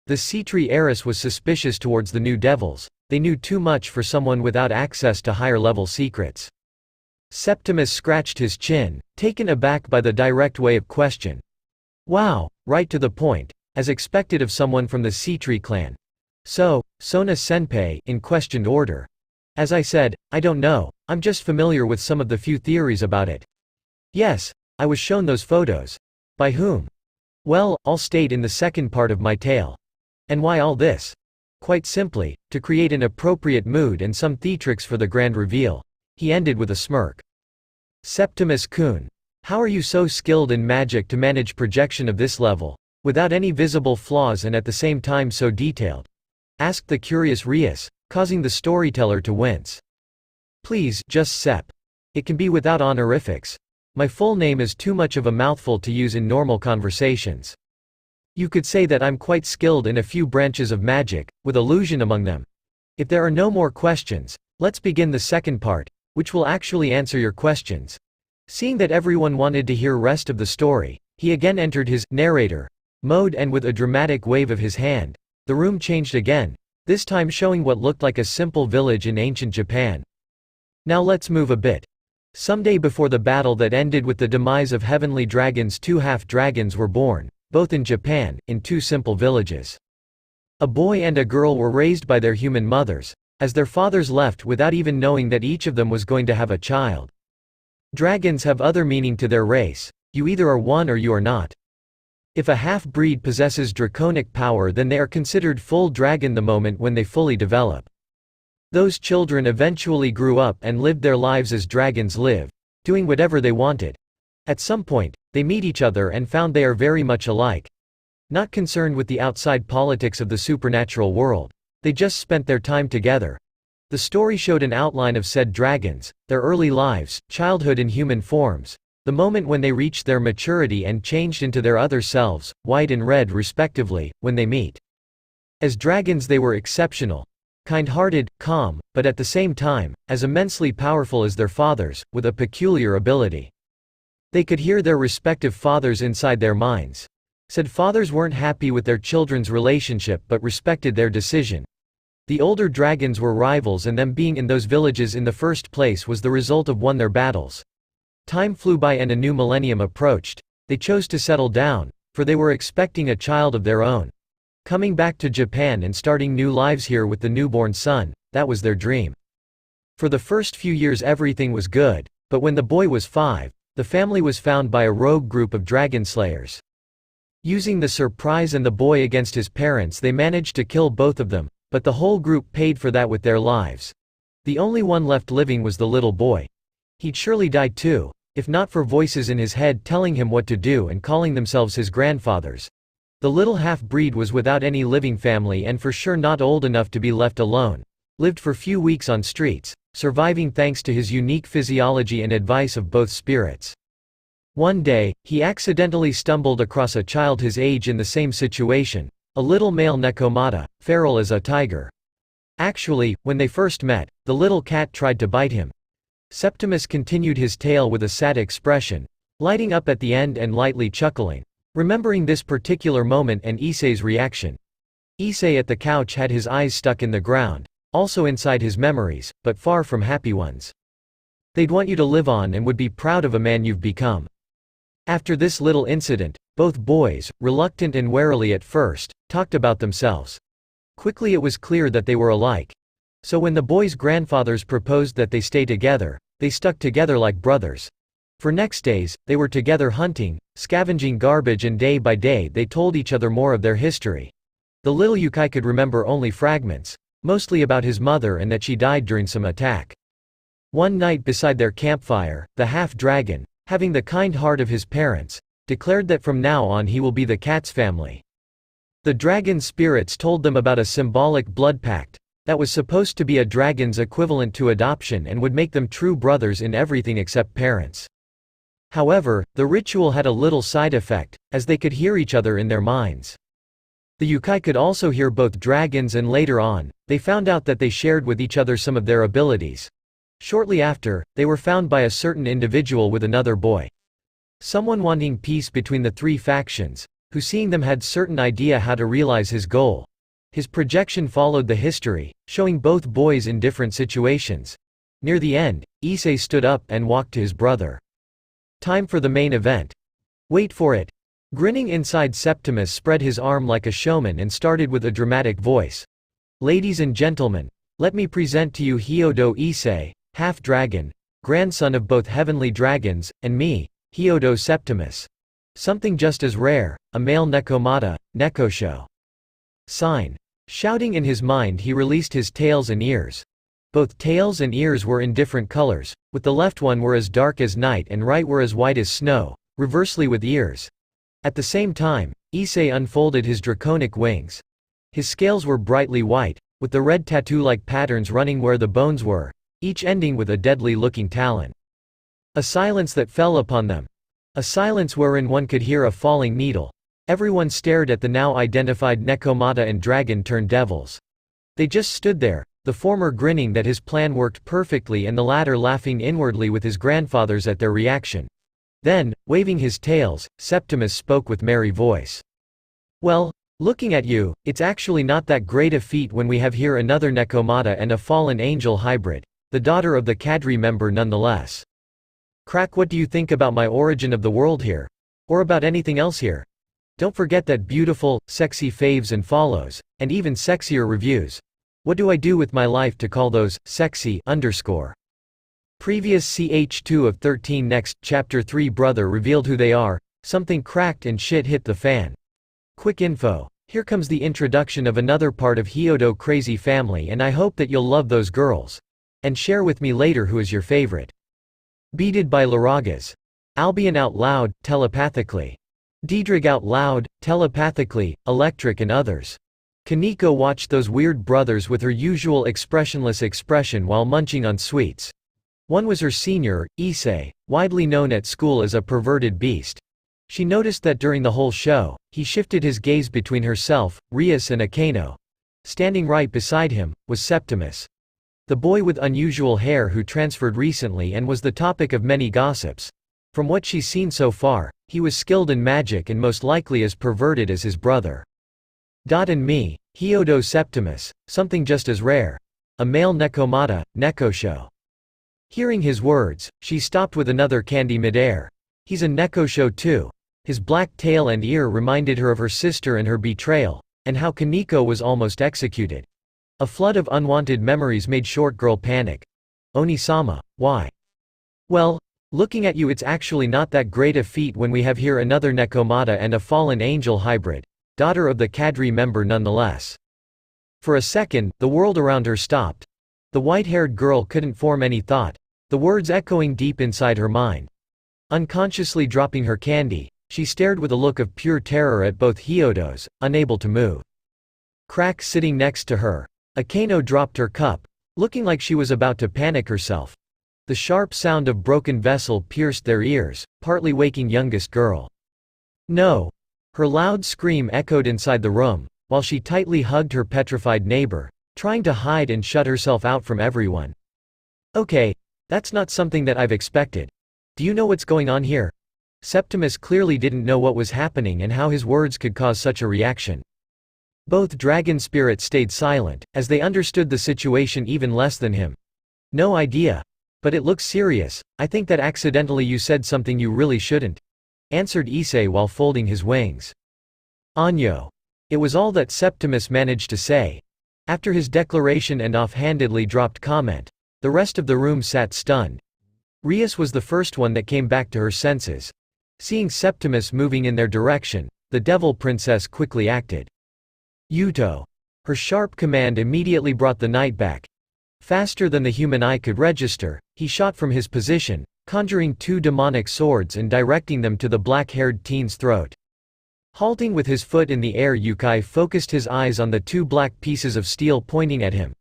The Sea-Tree heiress was suspicious towards the new devils. They knew too much for someone without access to higher-level secrets. Septimus scratched his chin, taken aback by the direct way of question. Wow, right to the point, as expected of someone from the Sea-Tree clan. So, Sona Senpai, in questioned order. As I said, I don't know, I'm just familiar with some of the few theories about it. Yes, I was shown those photos. By whom? Well, I'll state in the second part of my tale. And why all this? Quite simply, to create an appropriate mood and some theatrics for the grand reveal. He ended with a smirk. Septimus-kun, how are you so skilled in magic to manage projection of this level, without any visible flaws and at the same time so detailed? Asked the curious Rias, causing the storyteller to wince. Please, just Sep. It can be without honorifics. My full name is too much of a mouthful to use in normal conversations. You could say that I'm quite skilled in a few branches of magic, with illusion among them. If there are no more questions, let's begin the second part, which will actually answer your questions. Seeing that everyone wanted to hear rest of the story, he again entered his narrator mode and with a dramatic wave of his hand, the room changed again, this time showing what looked like a simple village in ancient Japan. Now let's move a bit. Someday before the battle that ended with the demise of heavenly dragons, two half-dragons were born, both in Japan, in two simple villages. A boy and a girl were raised by their human mothers, as their fathers left without even knowing that each of them was going to have a child. Dragons have other meaning to their race. You either are one or you are not. If a half-breed possesses draconic power, then they are considered full dragon the moment when they fully develop. Those children eventually grew up and lived their lives as dragons live, doing whatever they wanted. At some point, they meet each other and found they are very much alike. Not concerned with the outside politics of the supernatural world. They just spent their time together. The story showed an outline of said dragons, their early lives, childhood in human forms, the moment when they reached their maturity and changed into their other selves, white and red respectively, when they meet. As dragons they were exceptional. Kind-hearted, calm, but at the same time, as immensely powerful as their fathers, with a peculiar ability. They could hear their respective fathers inside their minds. Said fathers weren't happy with their children's relationship but respected their decision. The older dragons were rivals, and them being in those villages in the first place was the result of won their battles. Time flew by and a new millennium approached. They chose to settle down, for they were expecting a child of their own. Coming back to Japan and starting new lives here with the newborn son, that was their dream. For the first few years everything was good, but when the boy was 5, the family was found by a rogue group of dragon slayers. Using the surprise and the boy against his parents, they managed to kill both of them, but the whole group paid for that with their lives. The only one left living was the little boy. He'd surely die too, if not for voices in his head telling him what to do and calling themselves his grandfathers. The little half-breed was without any living family and for sure not old enough to be left alone. Lived for few weeks on streets, surviving thanks to his unique physiology and advice of both spirits. One day, he accidentally stumbled across a child his age in the same situation, a little male Nekomata, feral as a tiger. Actually, when they first met, the little cat tried to bite him. Septimus continued his tale with a sad expression, lighting up at the end and lightly chuckling, remembering this particular moment and Issei's reaction. Issei at the couch had his eyes stuck in the ground, also inside his memories, but far from happy ones. They'd want you to live on and would be proud of a man you've become. After this little incident, both boys, reluctant and warily at first, talked about themselves. Quickly it was clear that they were alike. So when the boys' grandfathers proposed that they stay together, they stuck together like brothers. For next days, they were together hunting, scavenging garbage, and day by day they told each other more of their history. The little Yukai could remember only fragments, mostly about his mother and that she died during some attack. One night beside their campfire, the half-dragon, having the kind heart of his parents, declared that from now on he will be the cat's family. The dragon spirits told them about a symbolic blood pact that was supposed to be a dragon's equivalent to adoption and would make them true brothers in everything except parents. However, the ritual had a little side effect, as they could hear each other in their minds. The Yukai could also hear both dragons, and later on, they found out that they shared with each other some of their abilities. Shortly after, they were found by a certain individual with another boy. Someone wanting peace between the three factions, who seeing them had certain idea how to realize his goal. His projection followed the history, showing both boys in different situations. Near the end, Issei stood up and walked to his brother. Time for the main event. Wait for it. Grinning inside, Septimus spread his arm like a showman and started with a dramatic voice. Ladies and gentlemen, let me present to you Hyodo Issei, half-dragon, grandson of both heavenly dragons, and me, Hyodo Septimus. Something just as rare, a male Nekomata, Nekosho. Sign. Shouting in his mind, he released his tails and ears. Both tails and ears were in different colors, with the left one were as dark as night and right were as white as snow, reversely with ears. At the same time, Issei unfolded his draconic wings. His scales were brightly white, with the red tattoo-like patterns running where the bones were, each ending with a deadly-looking talon. A silence that fell upon them. A silence wherein one could hear a falling needle. Everyone stared at the now identified Nekomata and dragon-turned devils. They just stood there, the former grinning that his plan worked perfectly and the latter laughing inwardly with his grandfathers at their reaction. Then, waving his tails, Septimus spoke with merry voice. Well, looking at you, it's actually not that great a feat when we have here another Nekomata and a fallen angel hybrid, the daughter of the cadre member nonetheless. Crack, what do you think about my origin of the world here? Or about anything else here? Don't forget that beautiful, sexy faves and follows, and even sexier reviews. What do I do with my life to call those sexy underscore? Previous ch2 of 13. Next, chapter 3. Brother revealed who they are. Something cracked and shit hit the fan. Quick info. Here comes the introduction of another part of Hyodo crazy family, and I hope that you'll love those girls. And share with me later who is your favorite. Beated by Laragas. Albion out loud, telepathically. Diedrich out loud, telepathically, Electric and others. Kaneko watched those weird brothers with her usual expressionless expression while munching on sweets. One was her senior, Issei, widely known at school as a perverted beast. She noticed that during the whole show, he shifted his gaze between herself, Rias and Akeno. Standing right beside him, was Septimus. The boy with unusual hair who transferred recently and was the topic of many gossips. From what she's seen so far, he was skilled in magic and most likely as perverted as his brother. And me, Hyodo Septimus, something just as rare. A male Nekomata, Nekosho. Hearing his words, she stopped with another candy midair. He's a Nekosho too. His black tail and ear reminded her of her sister and her betrayal, and how Kaneko was almost executed. A flood of unwanted memories made short girl panic. Oni-sama, why? Well, looking at you, it's actually not that great a feat when we have here another Nekomata and a fallen angel hybrid, daughter of the cadre member nonetheless. For a second, the world around her stopped. The white-haired girl couldn't form any thought, the words echoing deep inside her mind. Unconsciously dropping her candy, she stared with a look of pure terror at both Hyodos, unable to move. Crack sitting next to her. Akeno dropped her cup, looking like she was about to panic herself. The sharp sound of broken vessel pierced their ears, partly waking youngest girl. No! Her loud scream echoed inside the room, while she tightly hugged her petrified neighbor, trying to hide and shut herself out from everyone. Okay, that's not something that I've expected. Do you know what's going on here? Septimus clearly didn't know what was happening and how his words could cause such a reaction. Both dragon spirits stayed silent, as they understood the situation even less than him. No idea. But it looks serious. I think that accidentally you said something you really shouldn't, answered Issei while folding his wings. Anyo. It was all that Septimus managed to say. After his declaration and offhandedly dropped comment, the rest of the room sat stunned. Rias was the first one that came back to her senses. Seeing Septimus moving in their direction, the devil princess quickly acted. Yuto. Her sharp command immediately brought the night back. Faster than the human eye could register, he shot from his position, conjuring two demonic swords and directing them to the black-haired teen's throat. Halting with his foot in the air, Yukai focused his eyes on the two black pieces of steel pointing at him.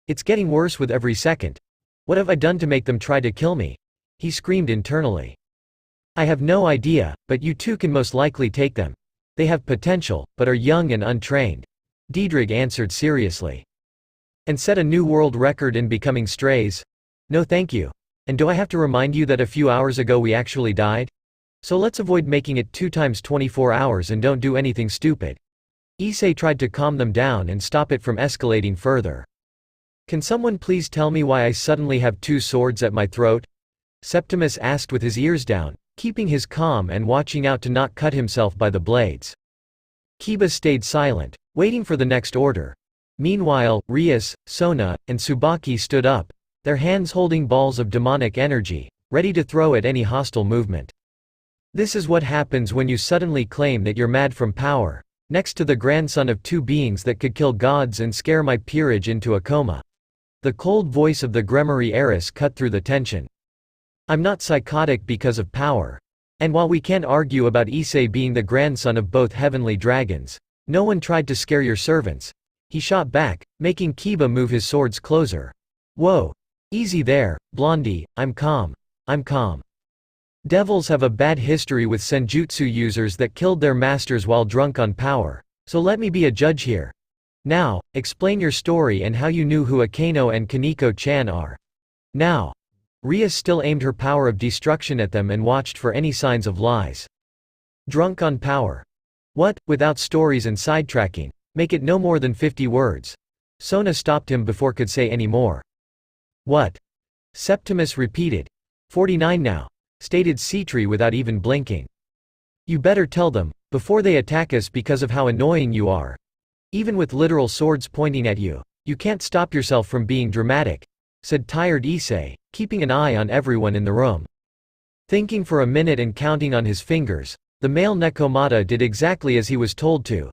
It's getting worse with every second. What have I done to make them try to kill me? He screamed internally. I have no idea, but you two can most likely take them. They have potential, but are young and untrained. Diedrich answered seriously. And set a new world record in becoming strays? No thank you. And do I have to remind you that a few hours ago we actually died? So let's avoid making it 2 times 24 hours and don't do anything stupid. Issei tried to calm them down and stop it from escalating further. Can someone please tell me why I suddenly have 2 swords at my throat? Septimus asked with his ears down, keeping his calm and watching out to not cut himself by the blades. Kiba stayed silent, waiting for the next order. Meanwhile, Rias, Sona, and Tsubaki stood up, their hands holding balls of demonic energy, ready to throw at any hostile movement. This is what happens when you suddenly claim that you're mad from power, next to the grandson of 2 beings that could kill gods and scare my peerage into a coma. The cold voice of the Gremory heiress cut through the tension. I'm not psychotic because of power. And while we can't argue about Issei being the grandson of both heavenly dragons, no one tried to scare your servants. He shot back, making Kiba move his swords closer. Whoa. Easy there, Blondie, I'm calm. I'm calm. Devils have a bad history with senjutsu users that killed their masters while drunk on power, so let me be a judge here. Now, explain your story and how you knew who Akeno and Kaneko-chan are. Now. Rias still aimed her power of destruction at them and watched for any signs of lies. Drunk on power. What, without stories and sidetracking, make it no more than 50 words. Sona stopped him before could say any more. What? Septimus repeated. 49 now, stated Citri without even blinking. You better tell them, before they attack us because of how annoying you are. Even with literal swords pointing at you, You can't stop yourself from being dramatic," said tired Issei, keeping an eye on everyone in the room. Thinking for a minute and counting on his fingers, the male Nekomata did exactly as he was told to.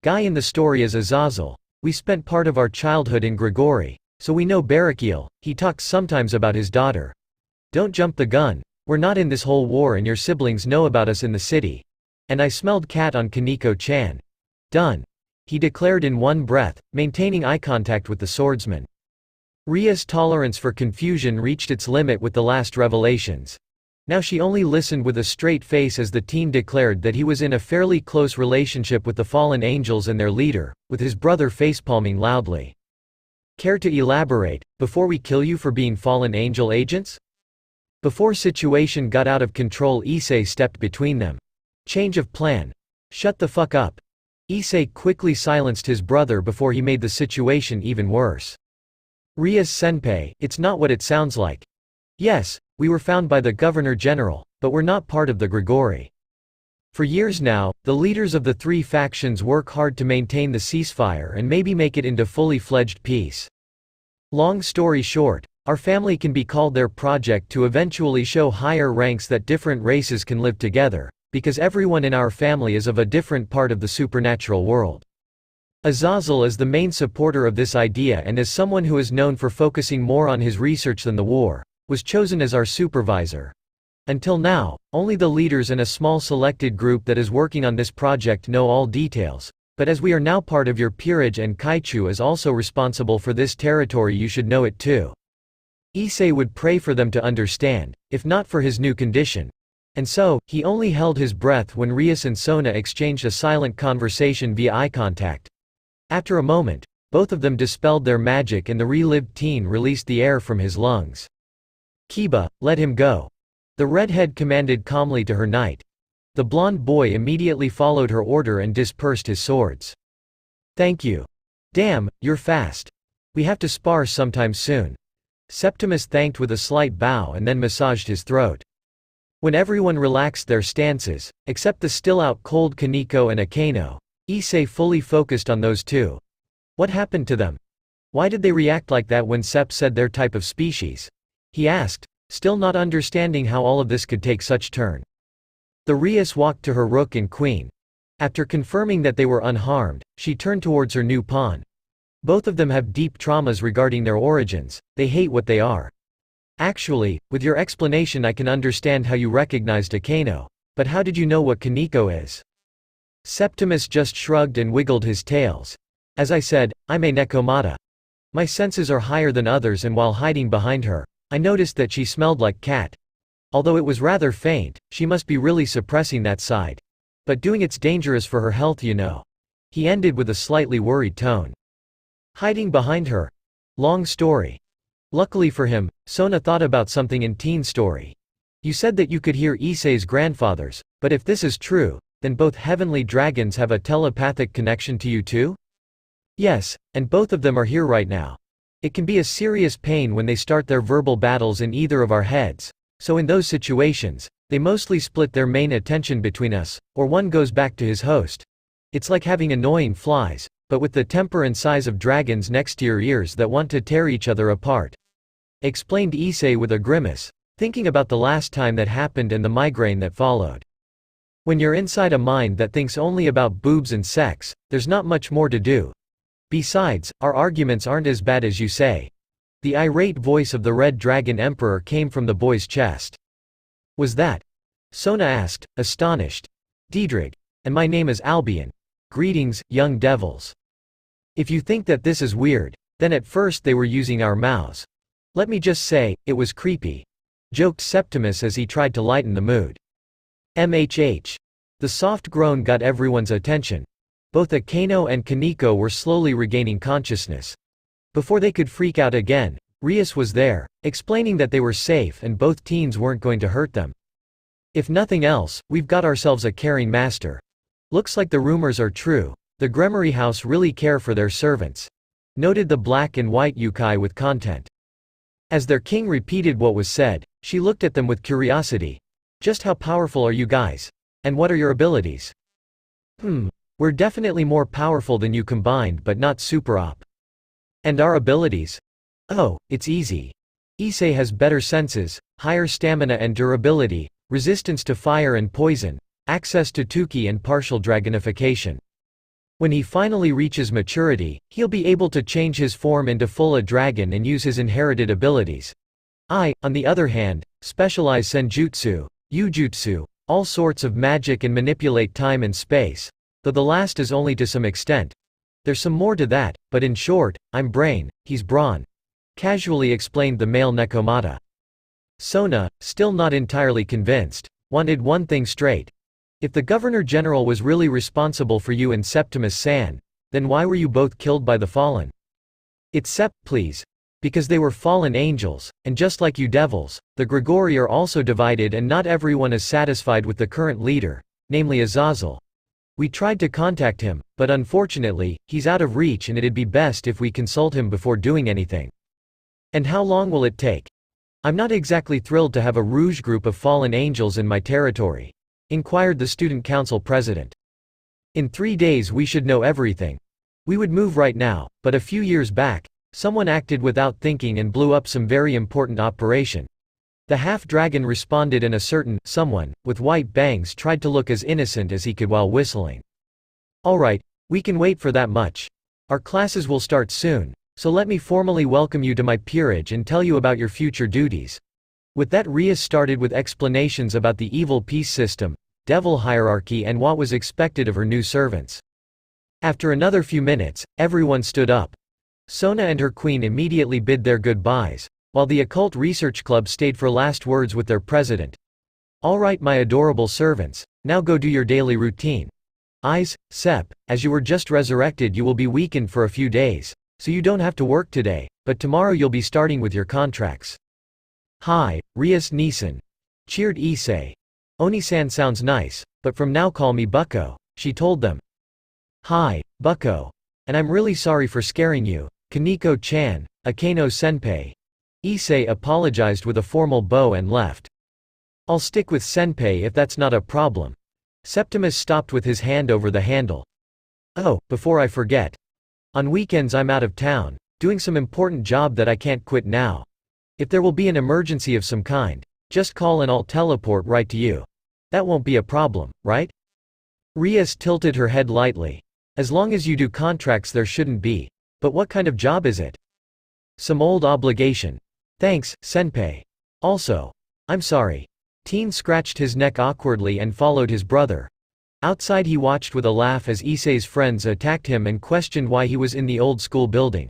"Guy in the story is Azazel. We spent part of our childhood in Grigori, so we know Barakiel. He talks sometimes about his daughter. Don't jump the gun. We're not in this whole war and your siblings know about us in the city. And I smelled cat on Kaneko-chan. Done," he declared in one breath, maintaining eye contact with the swordsman. Ria's tolerance for confusion reached its limit with the last revelations. Now she only listened with a straight face as the teen declared that he was in a fairly close relationship with the fallen angels and their leader, with his brother facepalming loudly. "Care to elaborate, before we kill you for being fallen angel agents?" Before situation got out of control, Issei stepped between them. "Change of plan. Shut the fuck up." Issei quickly silenced his brother before he made the situation even worse. "Ria's senpai, it's not what it sounds like. Yes, we were found by the Governor General, but we're not part of the Grigori. For years now, the leaders of the three factions work hard to maintain the ceasefire and maybe make it into fully fledged peace. Long story short, our family can be called their project to eventually show higher ranks that different races can live together, because everyone in our family is of a different part of the supernatural world." Azazel is the main supporter of this idea and as someone who is known for focusing more on his research than the war, was chosen as our supervisor. Until now, only the leaders and a small selected group that is working on this project know all details, but as we are now part of your peerage and Kaichu is also responsible for this territory, you should know it too. Issei would pray for them to understand, if not for his new condition. And so, he only held his breath when Rias and Sona exchanged a silent conversation via eye contact. After a moment, both of them dispelled their magic and the relived teen released the air from his lungs. "Kiba, let him go," the redhead commanded calmly to her knight. The blonde boy immediately followed her order and dispersed his swords. "Thank you. Damn, you're fast. We have to spar sometime soon." Septimus thanked with a slight bow and then massaged his throat. When everyone relaxed their stances, except the still-out-cold Kaneko and Akeno, Issei fully focused on those two. What happened to them? Why did they react like that when Sep said their type of species? He asked, still not understanding how all of this could take such turn. The Rias walked to her rook and queen. After confirming that they were unharmed, she turned towards her new pawn. Both of them have deep traumas regarding their origins, they hate what they are. Actually, with your explanation I can understand how you recognized Akeno. But how did you know what Kaneko is? Septimus just shrugged and wiggled his tails. As I said, I'm a Nekomata. My senses are higher than others and while hiding behind her, I noticed that she smelled like cat. Although it was rather faint, she must be really suppressing that side. But doing it's dangerous for her health, you know. He ended with a slightly worried tone. Hiding behind her? Long story. Luckily for him, Sona thought about something in Teen Story. You said that you could hear Issei's grandfathers, but if this is true, then both heavenly dragons have a telepathic connection to you too? Yes, and both of them are here right now. It can be a serious pain when they start their verbal battles in either of our heads, so in those situations, they mostly split their main attention between us, or one goes back to his host. It's like having annoying flies, but with the temper and size of dragons next to your ears that want to tear each other apart. Explained Issei with a grimace, thinking about the last time that happened and the migraine that followed. When you're inside a mind that thinks only about boobs and sex, there's not much more to do. Besides, our arguments aren't as bad as you say. The irate voice of the Red Dragon Emperor came from the boy's chest. Was that? Sona asked, astonished. Diedrich, and my name is Albion. Greetings, young devils. If you think that this is weird, then at first they were using our mouths. Let me just say, it was creepy. Joked Septimus as he tried to lighten the mood. MHH. The soft groan got everyone's attention. Both Akeno and Kaneko were slowly regaining consciousness. Before they could freak out again, Rias was there, explaining that they were safe and both teens weren't going to hurt them. If nothing else, we've got ourselves a caring master. Looks like the rumors are true. The Gremory House really care for their servants. Noted the black and white Yukai with content. As their king repeated what was said, she looked at them with curiosity. Just how powerful are you guys? And what are your abilities? We're definitely more powerful than you combined but not super op. And our abilities? Oh, it's easy. Issei has better senses, higher stamina and durability, resistance to fire and poison, access to Tuki and partial dragonification. When he finally reaches maturity, he'll be able to change his form into full a dragon and use his inherited abilities. I, on the other hand, specialize senjutsu, yujutsu, all sorts of magic and manipulate time and space, though the last is only to some extent. There's some more to that, but in short, I'm brain, he's brawn. Casually explained the male Nekomata. Sona, still not entirely convinced, wanted one thing straight. If the Governor-General was really responsible for you and Septimus-san, then why were you both killed by the Fallen? It's Sep, please. Because they were fallen angels, and just like you devils, the Grigori are also divided and not everyone is satisfied with the current leader, namely Azazel. We tried to contact him, but unfortunately, he's out of reach and it'd be best if we consult him before doing anything. And how long will it take? I'm not exactly thrilled to have a rouge group of fallen angels in my territory, inquired the student council president. In 3 days we should know everything. We would move right now, but a few years back, someone acted without thinking and blew up some very important operation. The half-dragon responded and a certain someone, with white bangs tried to look as innocent as he could while whistling. Alright, we can wait for that much. Our classes will start soon, so let me formally welcome you to my peerage and tell you about your future duties. With that Rias started with explanations about the evil peace system, devil hierarchy and what was expected of her new servants. After another few minutes, everyone stood up. Sona and her queen immediately bid their goodbyes, while the Occult Research Club stayed for last words with their president. Alright my adorable servants, now go do your daily routine. Sep, as you were just resurrected you will be weakened for a few days, so you don't have to work today, but tomorrow you'll be starting with your contracts. Hi, Rias Nisan. Cheered Issei. Oni-san sounds nice, but from now call me Bucko, she told them. Hi, Bucko. And I'm really sorry for scaring you, Kaneko-chan, Akeno-senpai. Issei apologized with a formal bow and left. I'll stick with senpai if that's not a problem. Septimus stopped with his hand over the handle. Oh, before I forget. On weekends I'm out of town, doing some important job that I can't quit now. If there will be an emergency of some kind, just call and I'll teleport right to you. That won't be a problem, right? Rias tilted her head lightly. As long as you do contracts there shouldn't be. But what kind of job is it? Some old obligation. Thanks, senpai. Also, I'm sorry. Teen scratched his neck awkwardly and followed his brother. Outside he watched with a laugh as Issei's friends attacked him and questioned why he was in the old school building.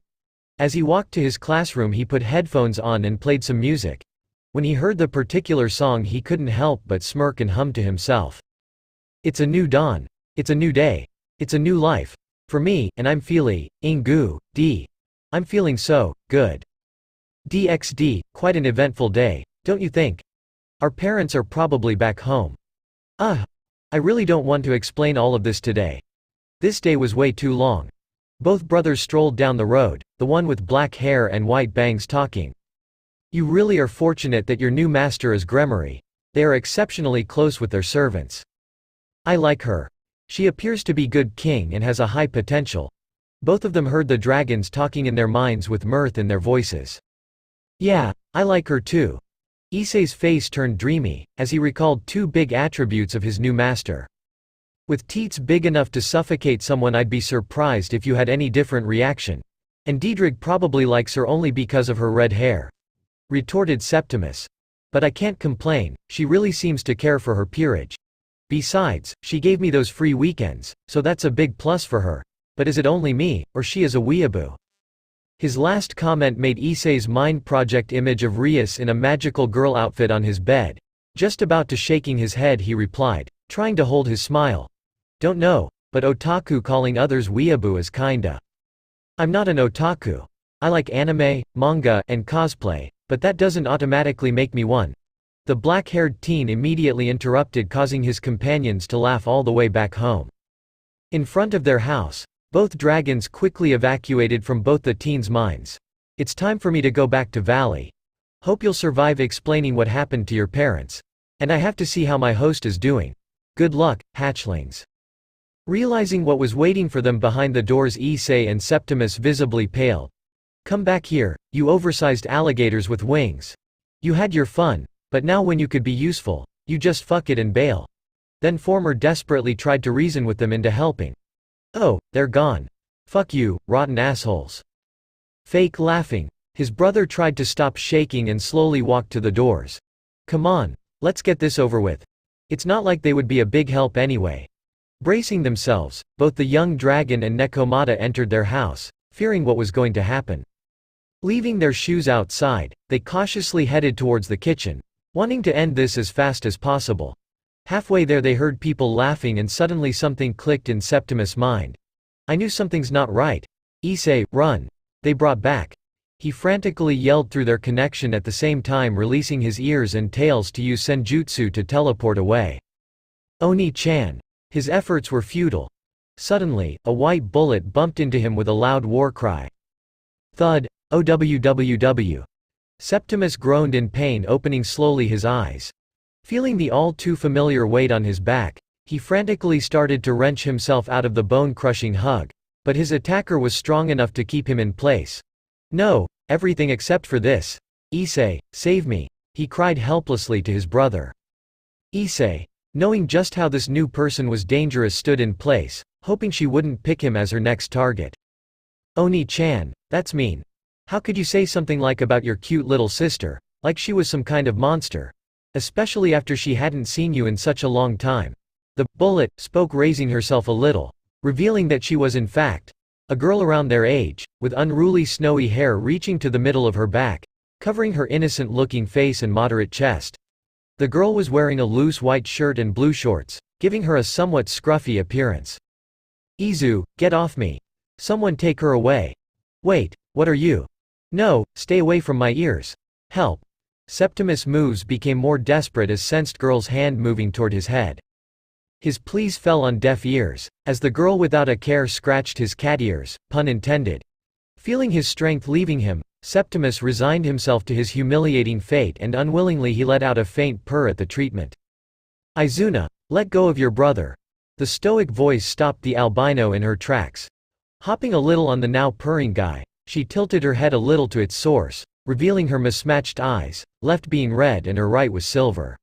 As he walked to his classroom he put headphones on and played some music. When he heard the particular song he couldn't help but smirk and hum to himself. It's a new dawn. It's a new day. It's a new life. For me, and I'm feeling, I'm feeling so, good. DXD, quite an eventful day, don't you think? Our parents are probably back home. I really don't want to explain all of this today. This day was way too long. Both brothers strolled down the road, the one with black hair and white bangs talking. You really are fortunate that your new master is Gremory. They are exceptionally close with their servants. I like her. She appears to be good king and has a high potential. Both of them heard the dragons talking in their minds with mirth in their voices. Yeah, I like her too. Issei's face turned dreamy, as he recalled 2 big attributes of his new master. With teats big enough to suffocate someone I'd be surprised if you had any different reaction. And Diedrich probably likes her only because of her red hair. Retorted Septimus. But I can't complain, she really seems to care for her peerage. Besides, she gave me those free weekends, so that's a big plus for her. But is it only me, or she is a weeaboo? His last comment made Issei's mind project image of Rias in a magical girl outfit on his bed. Just about to shaking his head he replied, trying to hold his smile. Don't know, but otaku calling others weeaboo is kinda. I'm not an otaku. I like anime, manga, and cosplay, but that doesn't automatically make me one. The black-haired teen immediately interrupted, causing his companions to laugh all the way back home. In front of their house, both dragons quickly evacuated from both the teens' minds. It's time for me to go back to Valley. Hope you'll survive explaining what happened to your parents. And I have to see how my host is doing. Good luck, hatchlings. Realizing what was waiting for them behind the doors, Issei and Septimus visibly paled. Come back here, you oversized alligators with wings. You had your fun, but now when you could be useful, you just fuck it and bail." Then Former desperately tried to reason with them into helping. "Oh, they're gone. Fuck you, rotten assholes." Fake laughing. His brother tried to stop shaking and slowly walked to the doors. "Come on, let's get this over with. It's not like they would be a big help anyway." Bracing themselves, both the young dragon and Nekomata entered their house, fearing what was going to happen. Leaving their shoes outside, they cautiously headed towards the kitchen, wanting to end this as fast as possible. Halfway there they heard people laughing and suddenly something clicked in Septimus' mind. "I knew something's not right. Issei, run." They brought back. He frantically yelled through their connection at the same time releasing his ears and tails to use senjutsu to teleport away. Oni-chan. His efforts were futile. Suddenly, a white bullet bumped into him with a loud war cry. Thud, OWWW. Septimus groaned in pain, opening slowly his eyes. Feeling the all-too-familiar weight on his back, he frantically started to wrench himself out of the bone-crushing hug, but his attacker was strong enough to keep him in place. "No, everything except for this. Issei, save me," he cried helplessly to his brother. Issei, knowing just how this new person was dangerous, stood in place, hoping she wouldn't pick him as her next target. "Oni-chan, that's mean. How could you say something like about your cute little sister, like she was some kind of monster? Especially after she hadn't seen you in such a long time." The bullet spoke, raising herself a little, revealing that she was in fact a girl around their age, with unruly snowy hair reaching to the middle of her back, covering her innocent-looking face and moderate chest. The girl was wearing a loose white shirt and blue shorts, giving her a somewhat scruffy appearance. "Izu, get off me. Someone take her away." "Wait, what are you?" "No, stay away from my ears. Help." Septimus' moves became more desperate as sensed girl's hand moving toward his head. His pleas fell on deaf ears, as the girl without a care scratched his cat ears, pun intended. Feeling his strength leaving him, Septimus resigned himself to his humiliating fate and unwillingly he let out a faint purr at the treatment. "Izuna, let go of your brother." The stoic voice stopped the albino in her tracks. Hopping a little on the now purring guy, she tilted her head a little to its source, revealing her mismatched eyes, left being red and her right was silver.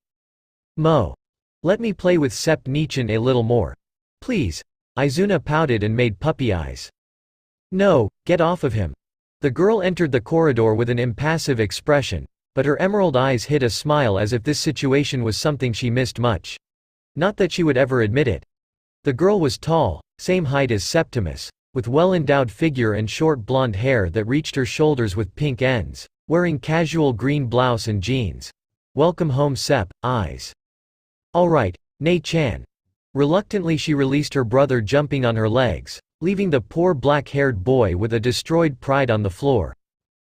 "Mo. Let me play with Sept-nichan a little more. Please." Izuna pouted and made puppy eyes. "No, get off of him." The girl entered the corridor with an impassive expression, but her emerald eyes hid a smile as if this situation was something she missed much. Not that she would ever admit it. The girl was tall, same height as Septimus, with well-endowed figure and short blonde hair that reached her shoulders with pink ends, wearing casual green blouse and jeans. "Welcome home, Sep, eyes." "All right, Nei-chan." Reluctantly she released her brother, jumping on her legs, leaving the poor black-haired boy with a destroyed pride on the floor.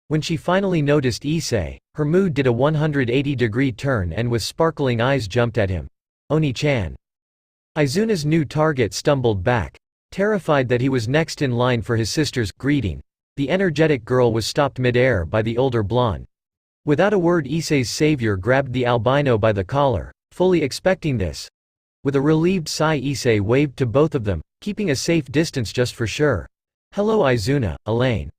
When she finally noticed Issei, her mood did a 180-degree turn and with sparkling eyes jumped at him. "Oni-chan." Izuna's new target stumbled back, terrified that he was next in line for his sister's greeting. The energetic girl was stopped mid-air by the older blonde. Without a word, Issei's savior grabbed the albino by the collar, fully expecting this. With a relieved sigh, Issei waved to both of them, keeping a safe distance just for sure. "Hello Izuna, Elaine."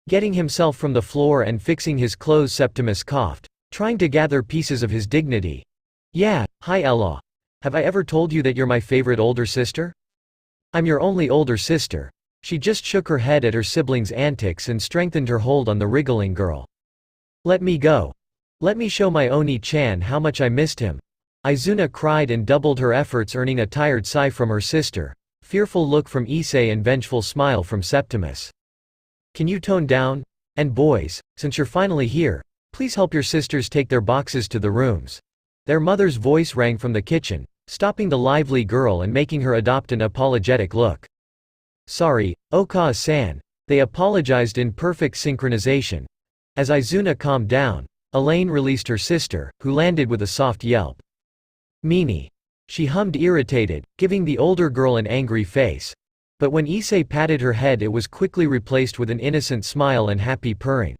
Getting himself from the floor and fixing his clothes, Septimus coughed, trying to gather pieces of his dignity. "Yeah, hi Ella. Have I ever told you that you're my favorite older sister?" "I'm your only older sister." She just shook her head at her siblings' antics and strengthened her hold on the wriggling girl. "Let me go. Let me show my Oni-chan how much I missed him." Izuna cried and doubled her efforts, earning a tired sigh from her sister, fearful look from Issei and vengeful smile from Septimus. "Can you tone down? And boys, since you're finally here, please help your sisters take their boxes to the rooms." Their mother's voice rang from the kitchen, stopping the lively girl and making her adopt an apologetic look. "Sorry, Oka-san." They apologized in perfect synchronization. As Izuna calmed down, Elaine released her sister, who landed with a soft yelp. "Meanie." She hummed, irritated, giving the older girl an angry face. But when Issei patted her head, it was quickly replaced with an innocent smile and happy purring.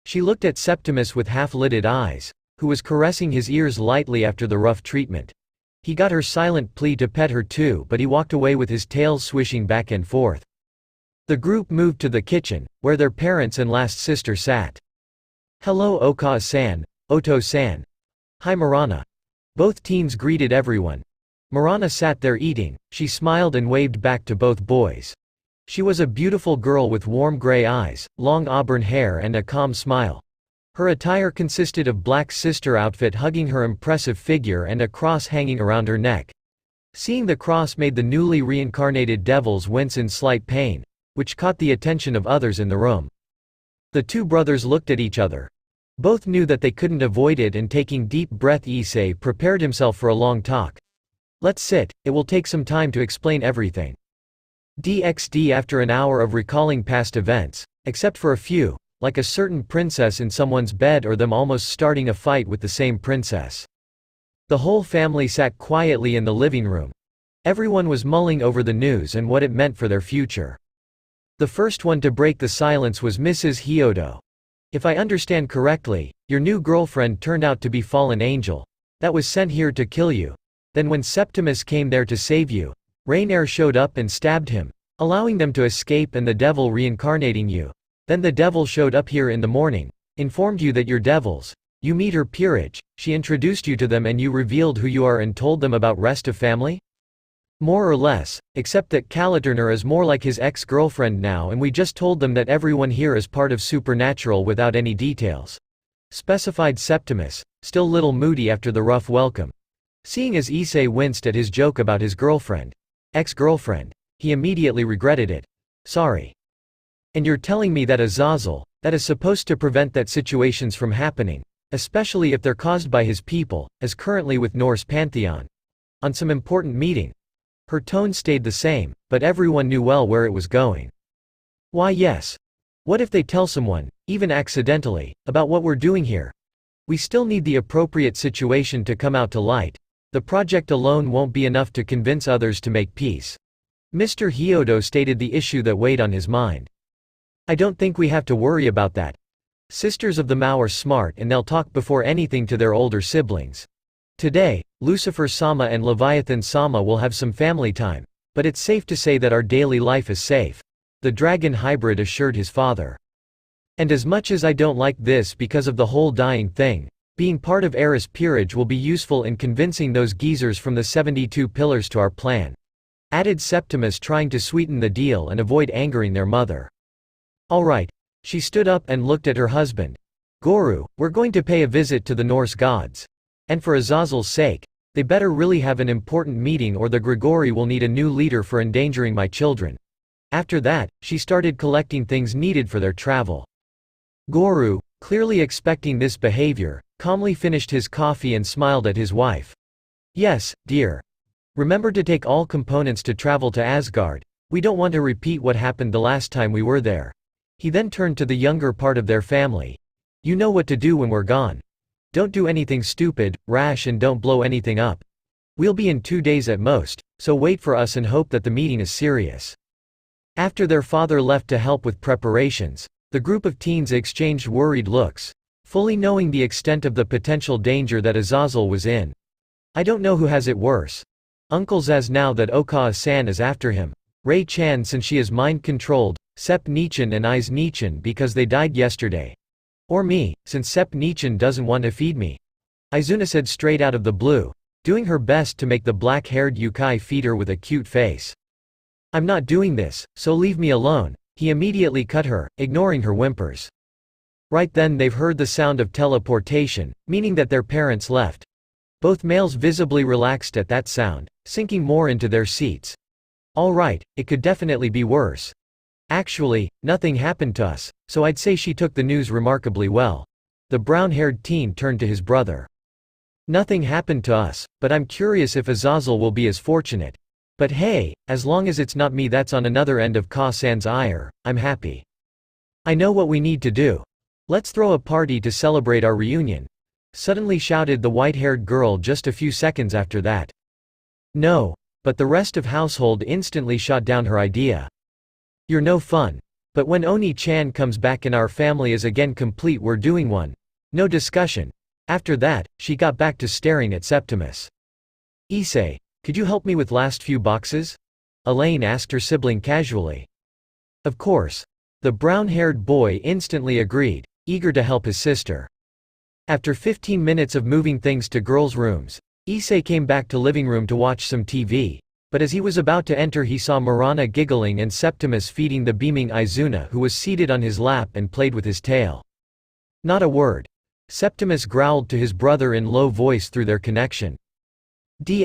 She looked at Septimus with half-lidded eyes, who was caressing his ears lightly after the rough treatment. He got her silent plea to pet her too, but he walked away with his tail swishing back and forth. The group moved to the kitchen, where their parents and last sister sat. "Hello Oka-san, Oto-san." "Hi Marana." Both teens greeted everyone. Marana sat there eating. She smiled and waved back to both boys. She was a beautiful girl with warm gray eyes, long auburn hair and a calm smile. Her attire consisted of black sister outfit hugging her impressive figure and a cross hanging around her neck. Seeing the cross made the newly reincarnated devils wince in slight pain, which caught the attention of others in the room. The two brothers looked at each other. Both knew that they couldn't avoid it, and taking deep breath, Issei prepared himself for a long talk. "Let's sit, it will take some time to explain everything." After an hour of recalling past events, except for a few, like a certain princess in someone's bed or them almost starting a fight with the same princess. The whole family sat quietly in the living room. Everyone was mulling over the news and what it meant for their future. The first one to break the silence was Mrs. Hyodo. "If I understand correctly, your new girlfriend turned out to be fallen angel. That was sent here to kill you. Then when Septimus came there to save you, Rainier showed up and stabbed him, allowing them to escape and the devil reincarnating you. Then the devil showed up here in the morning, informed you that you're devils. You meet her peerage, she introduced you to them and you revealed who you are and told them about rest of family?" "More or less, except that Calaturner is more like his ex-girlfriend now and we just told them that everyone here is part of supernatural without any details," specified Septimus, still little moody after the rough welcome. Seeing as Issei winced at his joke about his girlfriend. Ex-girlfriend. He immediately regretted it. "Sorry. And you're telling me that Azazel, that is supposed to prevent that situations from happening, especially if they're caused by his people, as currently with Norse Pantheon. On some important meeting." Her tone stayed the same, but everyone knew well where it was going. "Why yes. What if they tell someone, even accidentally, about what we're doing here? We still need the appropriate situation to come out to light. The project alone won't be enough to convince others to make peace." Mr. Hyodo stated the issue that weighed on his mind. "I don't think we have to worry about that. Sisters of the Mao are smart and they'll talk before anything to their older siblings. Today, Lucifer-sama and Leviathan-sama will have some family time, but it's safe to say that our daily life is safe," the dragon hybrid assured his father. "And as much as I don't like this because of the whole dying thing, being part of Eris peerage will be useful in convincing those geezers from the 72 pillars to our plan," added Septimus, trying to sweeten the deal and avoid angering their mother. "All right." She stood up and looked at her husband. "Goru, we're going to pay a visit to the Norse gods. And for Azazel's sake, they better really have an important meeting or the Grigori will need a new leader for endangering my children." After that, she started collecting things needed for their travel. Goru, clearly expecting this behavior, calmly finished his coffee and smiled at his wife. "Yes, dear. Remember to take all components to travel to Asgard. We don't want to repeat what happened the last time we were there." He then turned to the younger part of their family. "You know what to do when we're gone. Don't do anything stupid, rash and don't blow anything up. We'll be in 2 days at most, so wait for us and hope that the meeting is serious." After their father left to help with preparations, the group of teens exchanged worried looks, fully knowing the extent of the potential danger that Azazel was in. "I don't know who has it worse. Uncle Zaz now that Oka-san is after him. Ray-chan since she is mind-controlled, Sep Nichan and Is Nichan because they died yesterday. Or me, since Sep Nichan doesn't want to feed me." Izuna said straight out of the blue, doing her best to make the black-haired Yukai feed her with a cute face. "I'm not doing this, so leave me alone," he immediately cut her, ignoring her whimpers. Right then they've heard the sound of teleportation, meaning that their parents left. Both males visibly relaxed at that sound, sinking more into their seats. "All right, it could definitely be worse. Actually, nothing happened to us, so I'd say she took the news remarkably well." The brown-haired teen turned to his brother. "Nothing happened to us, but I'm curious if Azazel will be as fortunate. But hey, as long as it's not me that's on another end of Ka-san's ire, I'm happy. I know what we need to do. Let's throw a party to celebrate our reunion," suddenly shouted the white-haired girl just a few seconds after that. "No." But the rest of household instantly shot down her idea. "You're no fun. But when Oni-chan comes back and our family is again complete we're doing one. No discussion." After that, she got back to staring at Septimus. "Issei, could you help me with last few boxes?" Elaine asked her sibling casually. Of course. The brown-haired boy instantly agreed, eager to help his sister. After 15 minutes of moving things to girls' rooms, Issei came back to living room to watch some TV, but as he was about to enter he saw Marana giggling and Septimus feeding the beaming Izuna, who was seated on his lap and played with his tail. Not a word. Septimus growled to his brother in low voice through their connection. The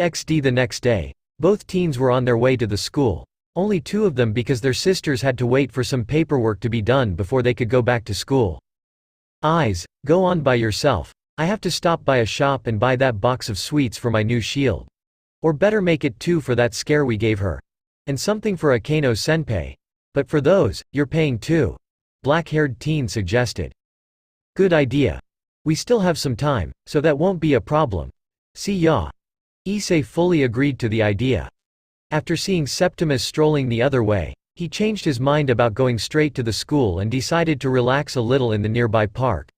next day, both teens were on their way to the school, only two of them because their sisters had to wait for some paperwork to be done before they could go back to school. Go on by yourself. I have to stop by a shop and buy that box of sweets for my new shield. Or better make it 2 for that scare we gave her. And something for Akano senpai. But for those, you're paying too. Black-haired teen suggested. Good idea. We still have some time, so that won't be a problem. See ya. Issei fully agreed to the idea. After seeing Septimus strolling the other way, he changed his mind about going straight to the school and decided to relax a little in the nearby park.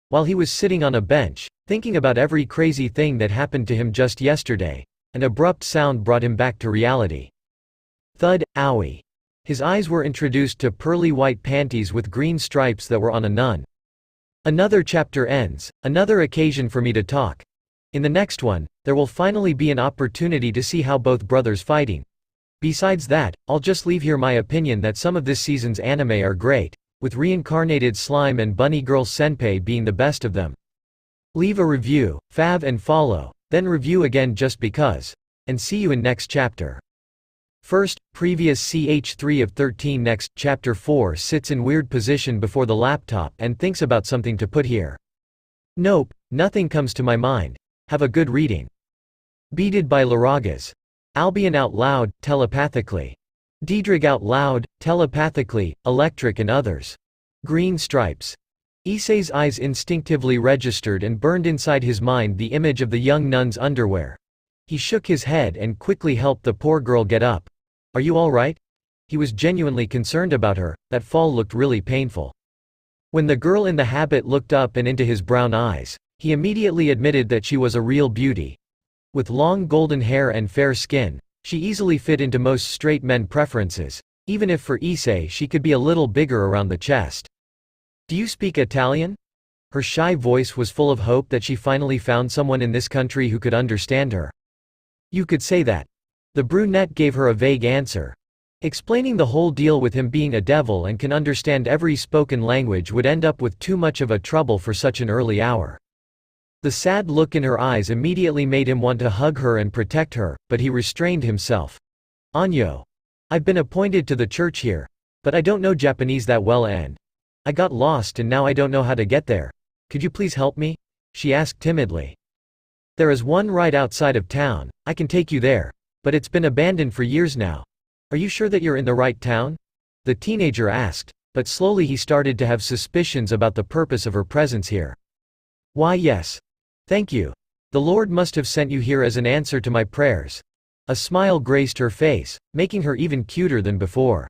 While he was sitting on a bench, thinking about every crazy thing that happened to him just yesterday, an abrupt sound brought him back to reality. Thud, owie. His eyes were introduced to pearly white panties with green stripes that were on a nun. Another chapter ends, another occasion for me to talk. In the next one, there will finally be an opportunity to see how both brothers fighting. Besides that, I'll just leave here my opinion that some of this season's anime are great, with reincarnated slime and bunny girl senpai being the best of them. Leave a review, fav and follow, then review again just because. And see you in next chapter. First, previous ch3 of 13. Next, chapter 4 sits in weird position before the laptop and thinks about something to put here. Nope, nothing comes to my mind. Have a good reading. Beaded by Laragas. Albion out loud, telepathically. Diedrich out loud, telepathically, Electric and others. Green stripes. Issei's eyes instinctively registered and burned inside his mind the image of the young nun's underwear. He shook his head and quickly helped the poor girl get up. Are you all right? He was genuinely concerned about her, that fall looked really painful. When the girl in the habit looked up and into his brown eyes, he immediately admitted that she was a real beauty. With long golden hair and fair skin, she easily fit into most straight men preferences, even if for Issei she could be a little bigger around the chest. Do you speak Italian? Her shy voice was full of hope that she finally found someone in this country who could understand her. You could say that. The brunette gave her a vague answer. Explaining the whole deal with him being a devil and can understand every spoken language would end up with too much of a trouble for such an early hour. The sad look in her eyes immediately made him want to hug her and protect her, but he restrained himself. Anyo. I've been appointed to the church here, but I don't know Japanese that well and I got lost and now I don't know how to get there. Could you please help me? She asked timidly. There is one right outside of town, I can take you there, but it's been abandoned for years now. Are you sure that you're in the right town? The teenager asked, but slowly he started to have suspicions about the purpose of her presence here. Why yes. Thank you. The Lord must have sent you here as an answer to my prayers. A smile graced her face, making her even cuter than before.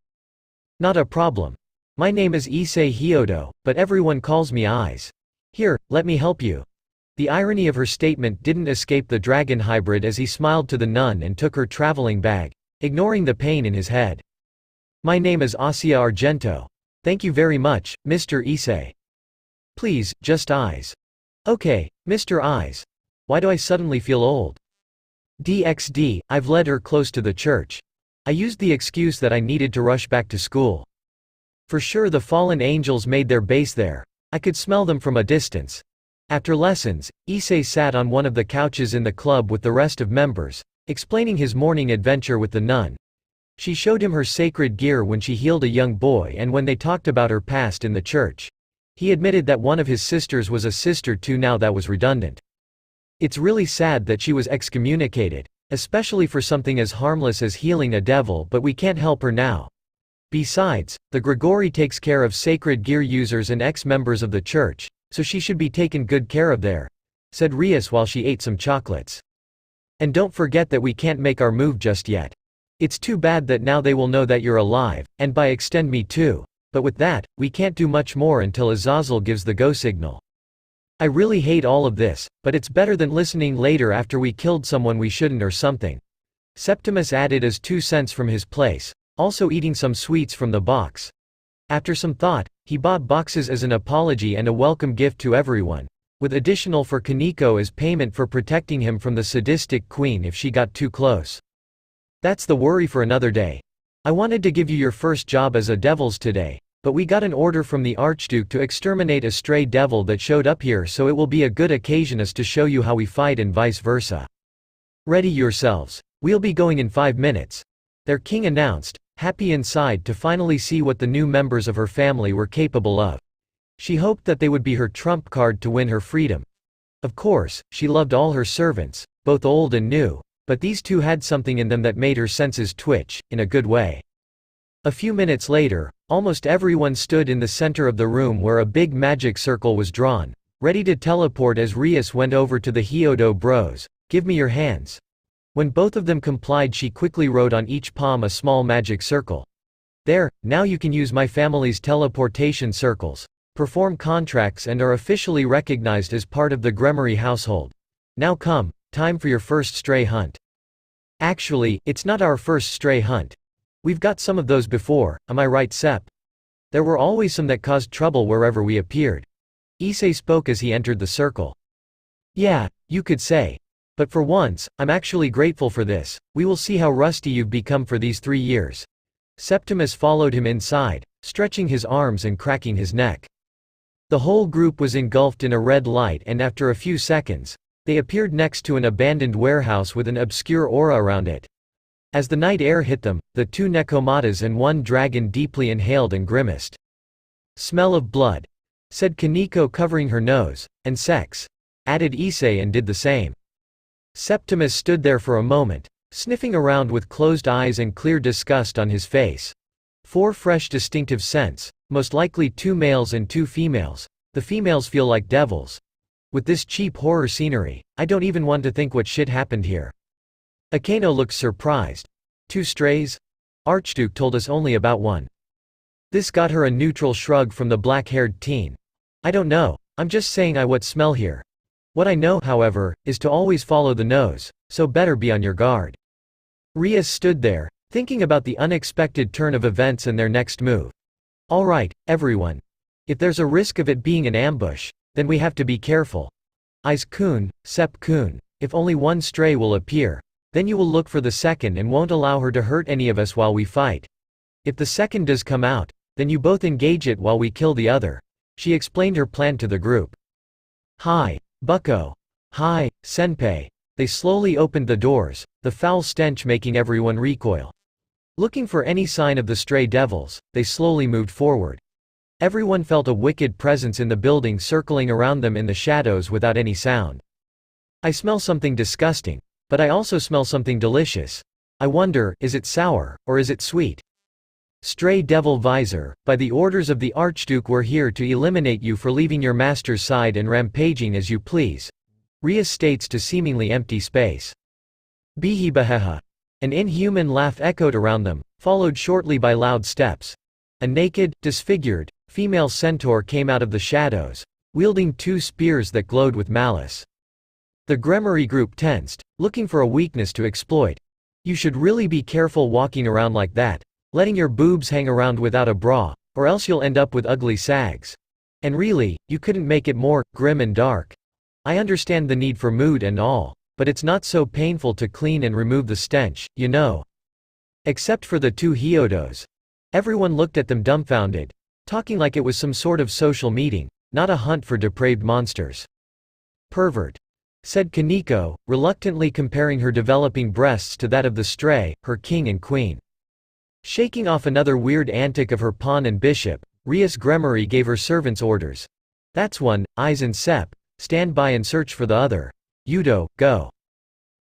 Not a problem. My name is Issei Hyodo, but everyone calls me Eyes. Here, let me help you. The irony of her statement didn't escape the dragon hybrid as he smiled to the nun and took her traveling bag, ignoring the pain in his head. My name is Asia Argento. Thank you very much, Mr. Issei. Please, just Eyes. Okay, Mr. Eyes. Why do I suddenly feel old? I've led her close to the church. I used the excuse that I needed to rush back to school. For sure the fallen angels made their base there. I could smell them from a distance. After lessons, Issei sat on one of the couches in the club with the rest of members, explaining his morning adventure with the nun. She showed him her sacred gear when she healed a young boy and when they talked about her past in the church. He admitted that one of his sisters was a sister too. Now that was redundant. It's really sad that she was excommunicated, especially for something as harmless as healing a devil, but we can't help her now. Besides, the Grigori takes care of sacred gear users and ex-members of the church, so she should be taken good care of there, said Rias while she ate some chocolates. And don't forget that we can't make our move just yet. It's too bad that now they will know that you're alive, and by extend me too. But with that, we can't do much more until Azazel gives the go signal. I really hate all of this, but it's better than listening later after we killed someone we shouldn't or something. Septimus added as 2 cents from his place. also eating some sweets from the box. After some thought, he bought boxes as an apology and a welcome gift to everyone, with additional for Kaneko as payment for protecting him from the sadistic queen if she got too close. That's the worry for another day. I wanted to give you your first job as a devils today, but we got an order from the Archduke to exterminate a stray devil that showed up here, so it will be a good occasion as to show you how we fight and vice versa. Ready yourselves. We'll be going in 5 minutes. Their king announced, happy inside to finally see what the new members of her family were capable of. She hoped that they would be her trump card to win her freedom. Of course, she loved all her servants, both old and new, but these two had something in them that made her senses twitch, in a good way. A few minutes later, almost everyone stood in the center of the room where a big magic circle was drawn, ready to teleport as Rias went over to the Hyodo bros. Give me your hands. When both of them complied, she quickly wrote on each palm a small magic circle. There, now you can use my family's teleportation circles, perform contracts and are officially recognized as part of the Gremory household. Now come, time for your first stray hunt. Actually, it's not our first stray hunt. We've got some of those before, am I right, Sepp? There were always some that caused trouble wherever we appeared. Issei spoke as he entered the circle. Yeah, you could say. But for once, I'm actually grateful for this. We will see how rusty you've become for these 3 years. Septimus followed him inside, stretching his arms and cracking his neck. The whole group was engulfed in a red light, and after a few seconds, they appeared next to an abandoned warehouse with an obscure aura around it. As the night air hit them, the 2 Nekomatas and 1 dragon deeply inhaled and grimaced. Smell of blood, said Kaneko, covering her nose, and sex, added Issei, and did the same. Septimus stood there for a moment, sniffing around with closed eyes and clear disgust on his face. 4 fresh distinctive scents, most likely 2 males and 2 females. The females feel like devils. With this cheap horror scenery, I don't even want to think what shit happened here. Akeno looked surprised. 2 strays? Archduke told us only about 1. This got her a neutral shrug from the black-haired teen. I don't know, I'm just saying I what smell here. What I know, however, is to always follow the nose, so better be on your guard. Rias stood there, thinking about the unexpected turn of events and their next move. All right, everyone. If there's a risk of it being an ambush, then we have to be careful. Ise-kun, Sepp-kun, if only 1 stray will appear, then you will look for the second and won't allow her to hurt any of us while we fight. If the second does come out, then you both engage it while we kill the other. She explained her plan to the group. Hi, Bucko. Hi, Senpai. They slowly opened the doors, the foul stench making everyone recoil. Looking for any sign of the stray devils, they slowly moved forward. Everyone felt a wicked presence in the building circling around them in the shadows without any sound. I smell something disgusting, but I also smell something delicious. I wonder, is it sour, or is it sweet? Stray devil visor, by the orders of the Archduke, we're here to eliminate you for leaving your master's side and rampaging as you please. Rias states to seemingly empty space. Bihibaheha. An inhuman laugh echoed around them, followed shortly by loud steps. A naked, disfigured, female centaur came out of the shadows, wielding 2 spears that glowed with malice. The Gremory group tensed, looking for a weakness to exploit. You should really be careful walking around like that, letting your boobs hang around without a bra, or else you'll end up with ugly sags. And really, you couldn't make it more grim and dark. I understand the need for mood and all, but it's not so painful to clean and remove the stench, you know. Except for the 2 Hyodos. Everyone looked at them dumbfounded, talking like it was some sort of social meeting, not a hunt for depraved monsters. Pervert, said Kaneko, reluctantly comparing her developing breasts to that of the stray, her king and queen. Shaking off another weird antic of her pawn and bishop, Rias Gremory gave her servants orders. That's one, Ise and Sepp, stand by and search for the other. Yudo, go.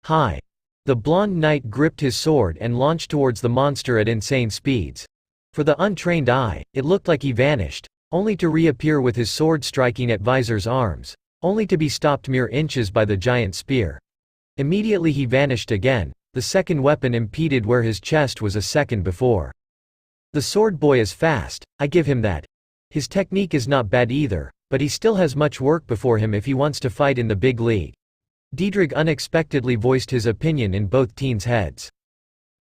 Hi. The blonde knight gripped his sword and launched towards the monster at insane speeds. For the untrained eye, it looked like he vanished, only to reappear with his sword striking at Visor's arms, only to be stopped mere inches by the giant spear. Immediately he vanished again, the second weapon impeded where his chest was a second before. The sword boy is fast, I give him that. His technique is not bad either, but he still has much work before him if he wants to fight in the big league. Diedrich unexpectedly voiced his opinion in both teens' heads.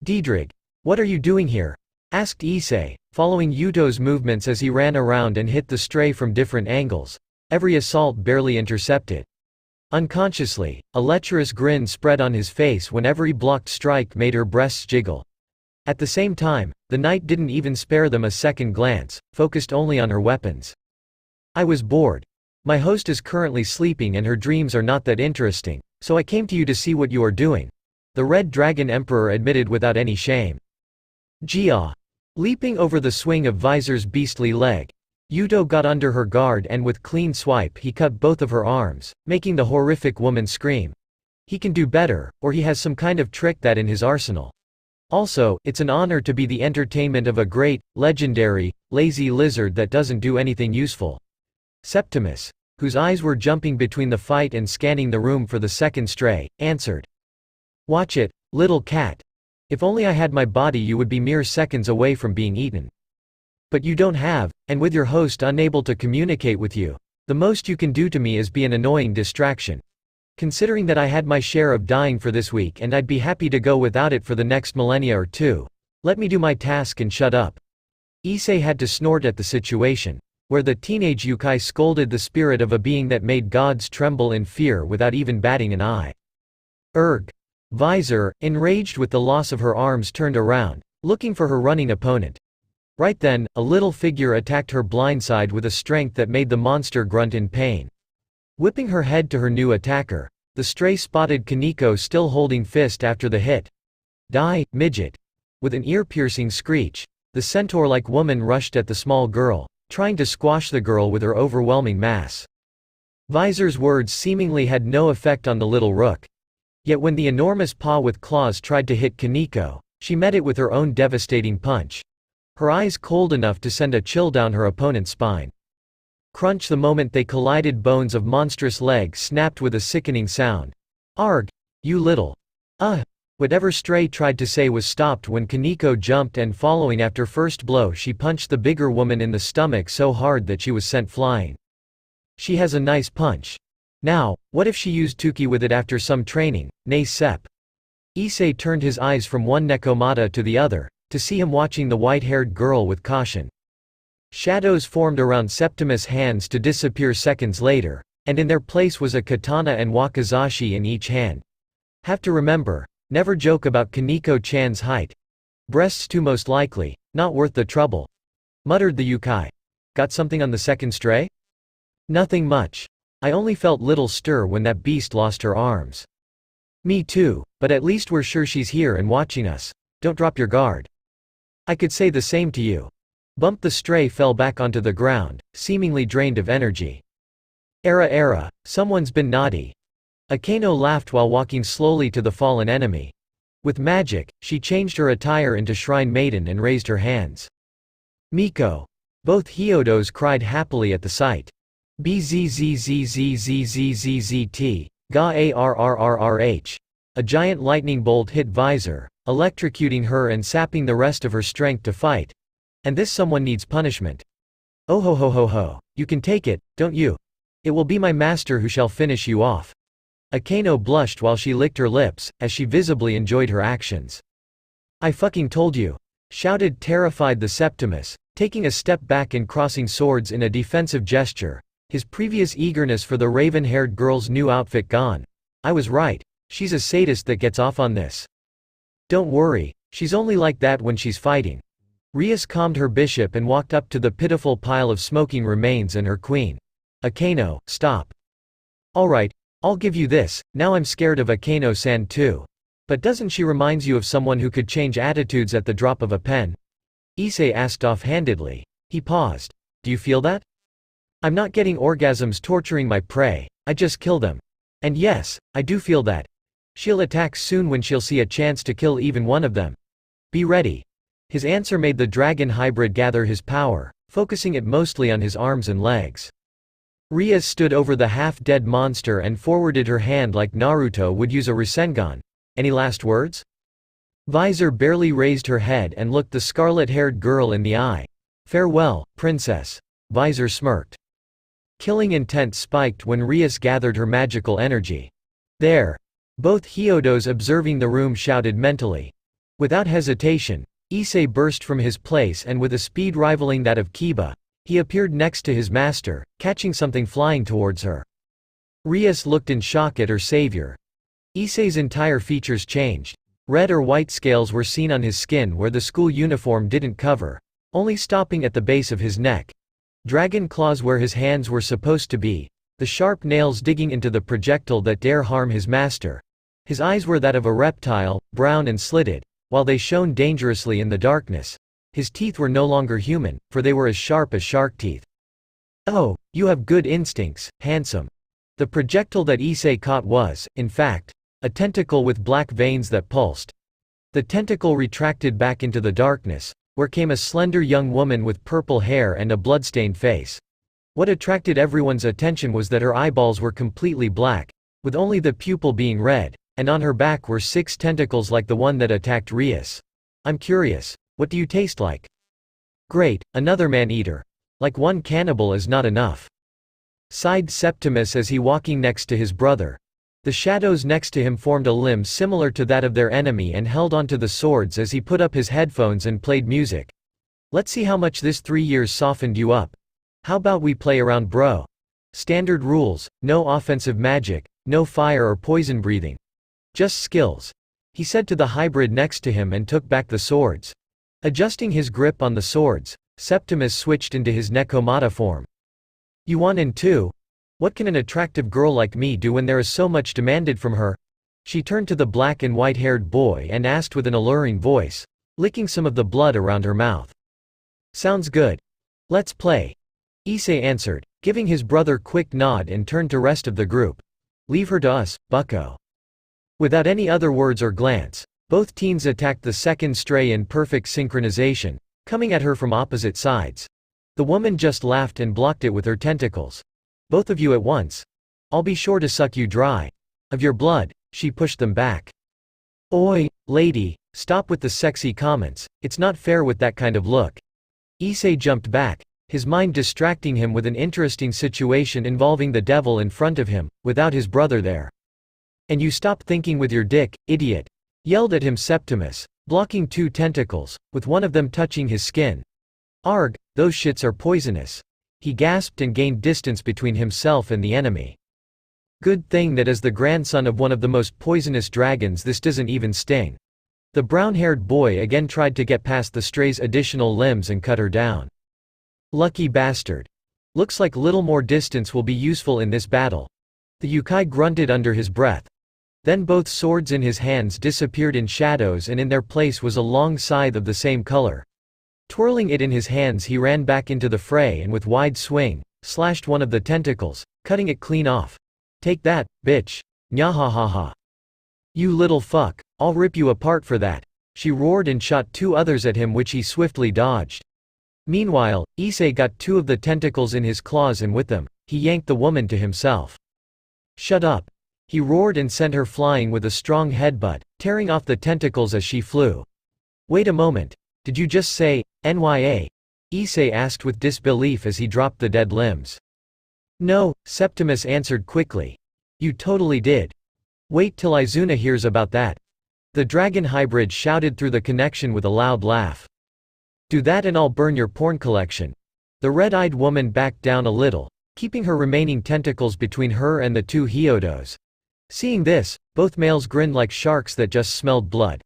Diedrich, what are you doing here? asked Issei, following Yuto's movements as he ran around and hit the stray from different angles, every assault barely intercepted. Unconsciously, a lecherous grin spread on his face when every blocked strike made her breasts jiggle. At the same time, the knight didn't even spare them a second glance, focused only on her weapons. I was bored. My host is currently sleeping and her dreams are not that interesting, so I came to you to see what you are doing, the Red Dragon Emperor admitted without any shame. Jia. Leaping over the swing of Visor's beastly leg, Yuto got under her guard and with clean swipe he cut both of her arms, making the horrific woman scream. He can do better, or he has some kind of trick that in his arsenal. Also, it's an honor to be the entertainment of a great, legendary, lazy lizard that doesn't do anything useful. Septimus, whose eyes were jumping between the fight and scanning the room for the second stray, answered. Watch it, little cat. If only I had my body you would be mere seconds away from being eaten. But you don't have, and with your host unable to communicate with you, the most you can do to me is be an annoying distraction. Considering that I had my share of dying for this week and I'd be happy to go without it for the next millennia or two, let me do my task and shut up. Issei had to snort at the situation, where the teenage Yukai scolded the spirit of a being that made gods tremble in fear without even batting an eye. Erg. Visor, enraged with the loss of her arms, turned around, looking for her running opponent. Right then, a little figure attacked her blindside with a strength that made the monster grunt in pain. Whipping her head to her new attacker, the stray spotted Kaneko still holding fist after the hit. Die, midget! With an ear-piercing screech, the centaur-like woman rushed at the small girl, trying to squash the girl with her overwhelming mass. Visor's words seemingly had no effect on the little rook. Yet when the enormous paw with claws tried to hit Kaneko, she met it with her own devastating punch. Her eyes cold enough to send a chill down her opponent's spine. Crunch! The moment they collided, bones of monstrous legs snapped with a sickening sound. Arg! You little… Whatever Stray tried to say was stopped when Kaneko jumped and following after first blow she punched the bigger woman in the stomach so hard that she was sent flying. She has a nice punch. Now, what if she used Tuki with it after some training, nay Sep? Issei turned his eyes from one Nekomata to the other, to see him watching the white-haired girl with caution. Shadows formed around Septimus' hands to disappear seconds later, and in their place was a katana and wakizashi in each hand. Have to remember, never joke about Kaneko-chan's height. Breasts too most likely, not worth the trouble. Muttered the Yukai. Got something on the second stray? Nothing much. I only felt little stir when that beast lost her arms. Me too, but at least we're sure she's here and watching us. Don't drop your guard. I could say the same to you. Bump. The stray fell back onto the ground, seemingly drained of energy. Era, someone's been naughty. Akeno laughed while walking slowly to the fallen enemy. With magic, she changed her attire into Shrine Maiden and raised her hands. Miko. Both Hyodos cried happily at the sight. Bzzzzzzzzzzzt, ga arrrrh. A giant lightning bolt hit Visor, electrocuting her and sapping the rest of her strength to fight. And this someone needs punishment. Oh ho ho ho ho, you can take it, don't you? It will be my master who shall finish you off. Akeno blushed while she licked her lips, as she visibly enjoyed her actions. I fucking told you! Shouted terrified the Septimus, taking a step back and crossing swords in a defensive gesture, his previous eagerness for the raven-haired girl's new outfit gone. I was right, she's a sadist that gets off on this. Don't worry, she's only like that when she's fighting. Rias calmed her bishop and walked up to the pitiful pile of smoking remains and her queen. Akeno, stop. Alright, I'll give you this, now I'm scared of Akeno-san too. But doesn't she remind you of someone who could change attitudes at the drop of a pen? Issei asked offhandedly. He paused. Do you feel that? I'm not getting orgasms torturing my prey, I just kill them. And yes, I do feel that. She'll attack soon when she'll see a chance to kill even one of them. Be ready. His answer made the dragon hybrid gather his power, focusing it mostly on his arms and legs. Rias stood over the half-dead monster and forwarded her hand like Naruto would use a Rasengan. Any last words? Visor barely raised her head and looked the scarlet-haired girl in the eye. Farewell, princess. Visor smirked. Killing intent spiked when Rias gathered her magical energy. There. Both Hyodos observing the room shouted mentally. Without hesitation, Issei burst from his place and with a speed rivaling that of Kiba, he appeared next to his master, catching something flying towards her. Rias looked in shock at her savior. Issei's entire features changed. Red or white scales were seen on his skin where the school uniform didn't cover, only stopping at the base of his neck. Dragon claws where his hands were supposed to be, the sharp nails digging into the projectile that dare harm his master. His eyes were that of a reptile, brown and slitted, while they shone dangerously in the darkness. His teeth were no longer human, for they were as sharp as shark teeth. "Oh, you have good instincts, handsome." The projectile that Issei caught was, in fact, a tentacle with black veins that pulsed. The tentacle retracted back into the darkness, where came a slender young woman with purple hair and a bloodstained face. What attracted everyone's attention was that her eyeballs were completely black, with only the pupil being red, and on her back were 6 tentacles like the one that attacked Rias. "I'm curious, what do you taste like?" "Great, another man-eater. Like one cannibal is not enough," sighed Septimus as he walking next to his brother. The shadows next to him formed a limb similar to that of their enemy and held onto the swords as he put up his headphones and played music. "Let's see how much this 3 years softened you up. How about we play around, bro? Standard rules, no offensive magic, no fire or poison breathing. Just skills," he said to the hybrid next to him and took back the swords. Adjusting his grip on the swords, Septimus switched into his Nekomata form. "You want in too? What can an attractive girl like me do when there is so much demanded from her?" She turned to the black and white-haired boy and asked with an alluring voice, licking some of the blood around her mouth. "Sounds good. Let's play," Issei answered, giving his brother quick nod and turned to rest of the group. "Leave her to us, bucko." Without any other words or glance, both teens attacked the second stray in perfect synchronization, coming at her from opposite sides. The woman just laughed and blocked it with her tentacles. "Both of you at once? I'll be sure to suck you dry. Of your blood," she pushed them back. "Oi, lady, stop with the sexy comments, it's not fair with that kind of look." Issei jumped back, his mind distracting him with an interesting situation involving the devil in front of him, without his brother there. "And you stop thinking with your dick, idiot," yelled at him Septimus, blocking 2 tentacles, with one of them touching his skin. "Arg, those shits are poisonous." He gasped and gained distance between himself and the enemy. "Good thing that as the grandson of one of the most poisonous dragons this doesn't even sting." The brown-haired boy again tried to get past the stray's additional limbs and cut her down. "Lucky bastard. Looks like little more distance will be useful in this battle." The Yukai grunted under his breath. Then both swords in his hands disappeared in shadows and in their place was a long scythe of the same color. Twirling it in his hands he ran back into the fray and with wide swing, slashed one of the tentacles, cutting it clean off. "Take that, bitch. Nyahahaha. You little fuck, I'll rip you apart for that," she roared and shot 2 others at him which he swiftly dodged. Meanwhile, Issei got 2 of the tentacles in his claws and with them, he yanked the woman to himself. "Shut up," he roared and sent her flying with a strong headbutt, tearing off the tentacles as she flew. "Wait a moment. Did you just say, NYA? Issei asked with disbelief as he dropped the dead limbs. "No," Septimus answered quickly. "You totally did. Wait till Izuna hears about that." The dragon hybrid shouted through the connection with a loud laugh. "Do that and I'll burn your porn collection." The red-eyed woman backed down a little, keeping her remaining tentacles between her and the 2 Hyodos. Seeing this, both males grinned like sharks that just smelled blood.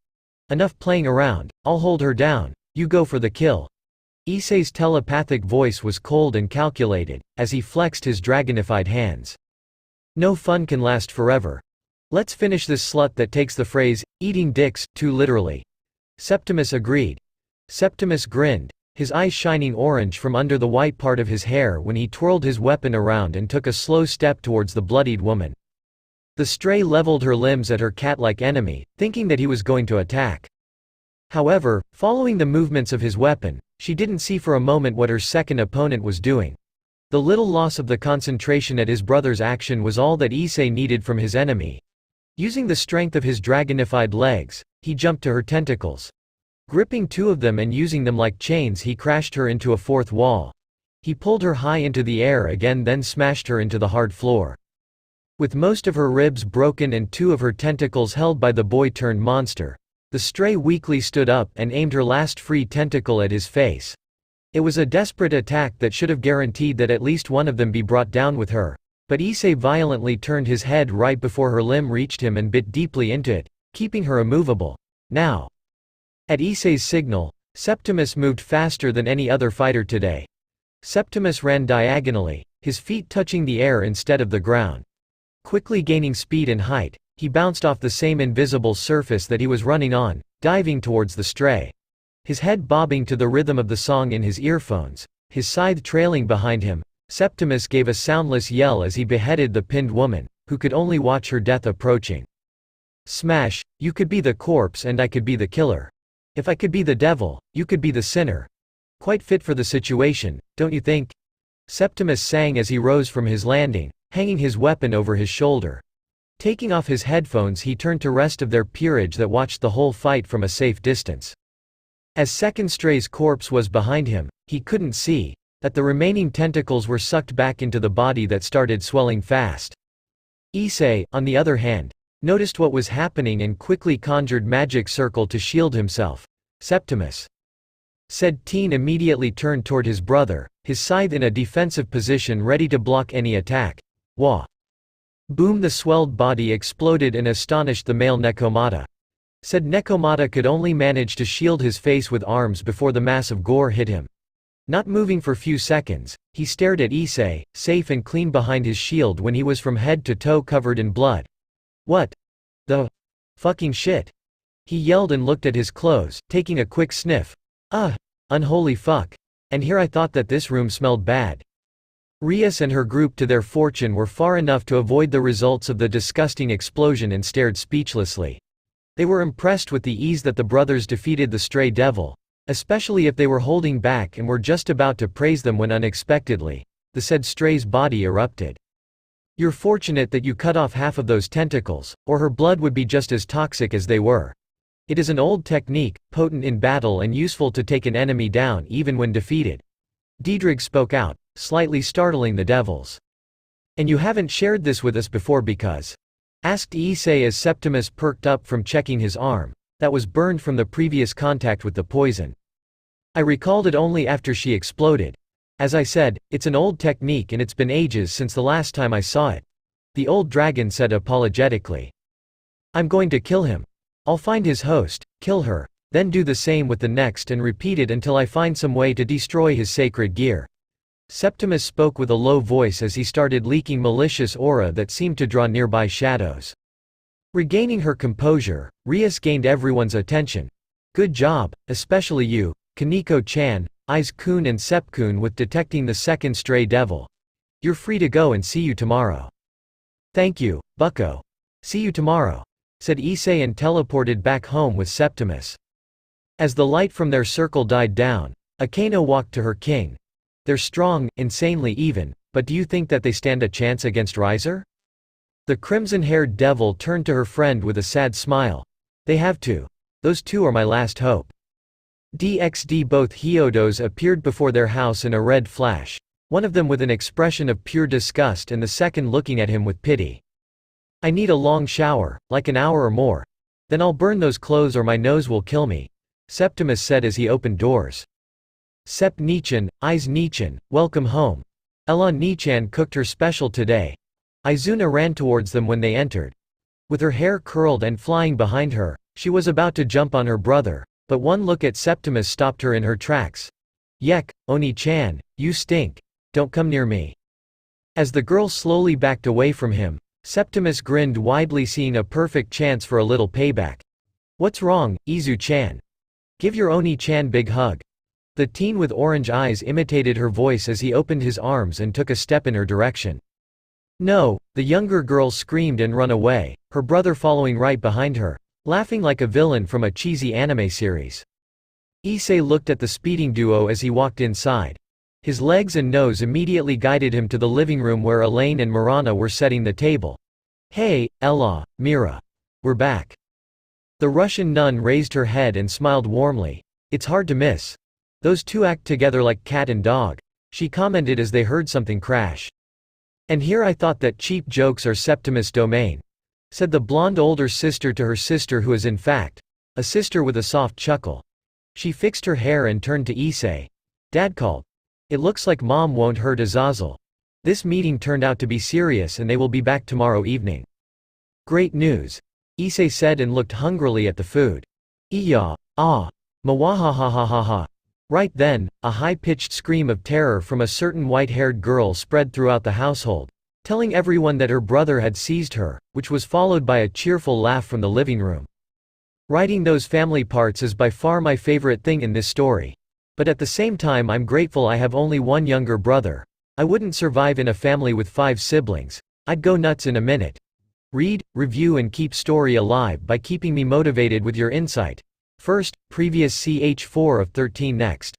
"Enough playing around, I'll hold her down, you go for the kill." Issei's telepathic voice was cold and calculated, as he flexed his dragonified hands. "No fun can last forever. Let's finish this slut that takes the phrase, eating dicks, too literally." Septimus agreed. Septimus grinned, his eyes shining orange from under the white part of his hair when he twirled his weapon around and took a slow step towards the bloodied woman. The stray leveled her limbs at her cat-like enemy, thinking that he was going to attack. However, following the movements of his weapon, she didn't see for a moment what her second opponent was doing. The little loss of the concentration at his brother's action was all that Issei needed from his enemy. Using the strength of his dragonified legs, he jumped to her tentacles. Gripping 2 of them and using them like chains he crashed her into a 4th wall. He pulled her high into the air again then smashed her into the hard floor. With most of her ribs broken and 2 of her tentacles held by the boy-turned-monster, The stray weakly stood up and aimed her last free tentacle at his face. It was a desperate attack that should have guaranteed that at least one of them be brought down with her, but Issei violently turned his head right before her limb reached him and bit deeply into it, keeping her immovable. Now. At Issei's signal, Septimus moved faster than any other fighter today. Septimus ran diagonally, his feet touching the air instead of the ground. Quickly gaining speed and height, he bounced off the same invisible surface that he was running on, diving towards the stray. His head bobbing to the rhythm of the song in his earphones, his scythe trailing behind him, Septimus gave a soundless yell as he beheaded the pinned woman, who could only watch her death approaching. Smash, you could be the corpse and I could be the killer. If I could be the devil, you could be the sinner. Quite fit for the situation, don't you think? Septimus sang as he rose from his landing, hanging his weapon over his shoulder. Taking off his headphones, he turned to rest of their peerage that watched the whole fight from a safe distance. As Second Stray's corpse was behind him, he couldn't see that the remaining tentacles were sucked back into the body that started swelling fast. Issei, on the other hand, noticed what was happening and quickly conjured magic circle to shield himself. Septimus said. Teen immediately turned toward his brother, his scythe in a defensive position ready to block any attack. Wah! Boom! The swelled body exploded and astonished the male Nekomata. Said Nekomata could only manage to shield his face with arms before the mass of gore hit him. Not moving for few seconds, he stared at Issei, safe and clean behind his shield when he was from head to toe covered in blood. What the fucking shit? He yelled and looked at his clothes, taking a quick sniff. Unholy fuck. And here I thought that this room smelled bad. Rias and her group, to their fortune, were far enough to avoid the results of the disgusting explosion and stared speechlessly. They were impressed with the ease that the brothers defeated the stray devil, especially if they were holding back and were just about to praise them when unexpectedly, the said stray's body erupted. You're fortunate that you cut off half of those tentacles, or her blood would be just as toxic as they were. It is an old technique, potent in battle and useful to take an enemy down even when defeated. Diedrich spoke out, slightly startling the devils. And you haven't shared this with us before because? Asked Issei as Septimus perked up from checking his arm, that was burned from the previous contact with the poison. I recalled it only after she exploded. As I said, it's an old technique and it's been ages since the last time I saw it. The old dragon said apologetically. I'm going to kill him. I'll find his host, kill her, then do the same with the next and repeat it until I find some way to destroy his sacred gear. Septimus spoke with a low voice as he started leaking malicious aura that seemed to draw nearby shadows. Regaining her composure, Rias gained everyone's attention. Good job, especially you, Kaneko-chan, Aiz-kun and Sep-kun, with detecting the second stray devil. You're free to go and see you tomorrow. Thank you, bucko. See you tomorrow, said Issei and teleported back home with Septimus. As the light from their circle died down, Akeno walked to her king. They're strong, insanely even, but do you think that they stand a chance against Riser? The crimson-haired devil turned to her friend with a sad smile. They have to. Those two are my last hope. DXD. Both Hyodos appeared before their house in a red flash, one of them with an expression of pure disgust and the second looking at him with pity. I need a long shower, like an hour or more. Then I'll burn those clothes or my nose will kill me, Septimus said as he opened doors. Sep Nichan, Aiz Nichan, welcome home. Ella Nichan cooked her special today. Izuna ran towards them when they entered. With her hair curled and flying behind her, she was about to jump on her brother, but one look at Septimus stopped her in her tracks. Yek, Oni-chan, you stink. Don't come near me. As the girl slowly backed away from him, Septimus grinned widely, seeing a perfect chance for a little payback. What's wrong, Izu-chan? Give your Oni-chan big hug. The teen with orange eyes imitated her voice as he opened his arms and took a step in her direction. No, the younger girl screamed and ran away, her brother following right behind her, laughing like a villain from a cheesy anime series. Issei looked at the speeding duo as he walked inside. His legs and nose immediately guided him to the living room where Elaine and Marana were setting the table. Hey, Ella, Mira. We're back. The Russian nun raised her head and smiled warmly. It's hard to miss. Those two act together like cat and dog, she commented as they heard something crash. And here I thought that cheap jokes are Septimus' domain, said the blonde older sister to her sister, who is in fact A sister with a soft chuckle. She fixed her hair and turned to Issei. Dad called. It looks like Mom won't hurt Azazel. This meeting turned out to be serious and they will be back tomorrow evening. Great news. Issei said and looked hungrily at the food. Iya, ah, mawahahahaha. Right then, a high-pitched scream of terror from a certain white-haired girl spread throughout the household, telling everyone that her brother had seized her, which was followed by a cheerful laugh from the living room. Writing those family parts is by far my favorite thing in this story. But at the same time I'm grateful I have only one younger brother. I wouldn't survive in a family with 5 siblings. I'd go nuts in a minute. Read, review and keep story alive by keeping me motivated with your insight. First, previous ch4 of 13 next.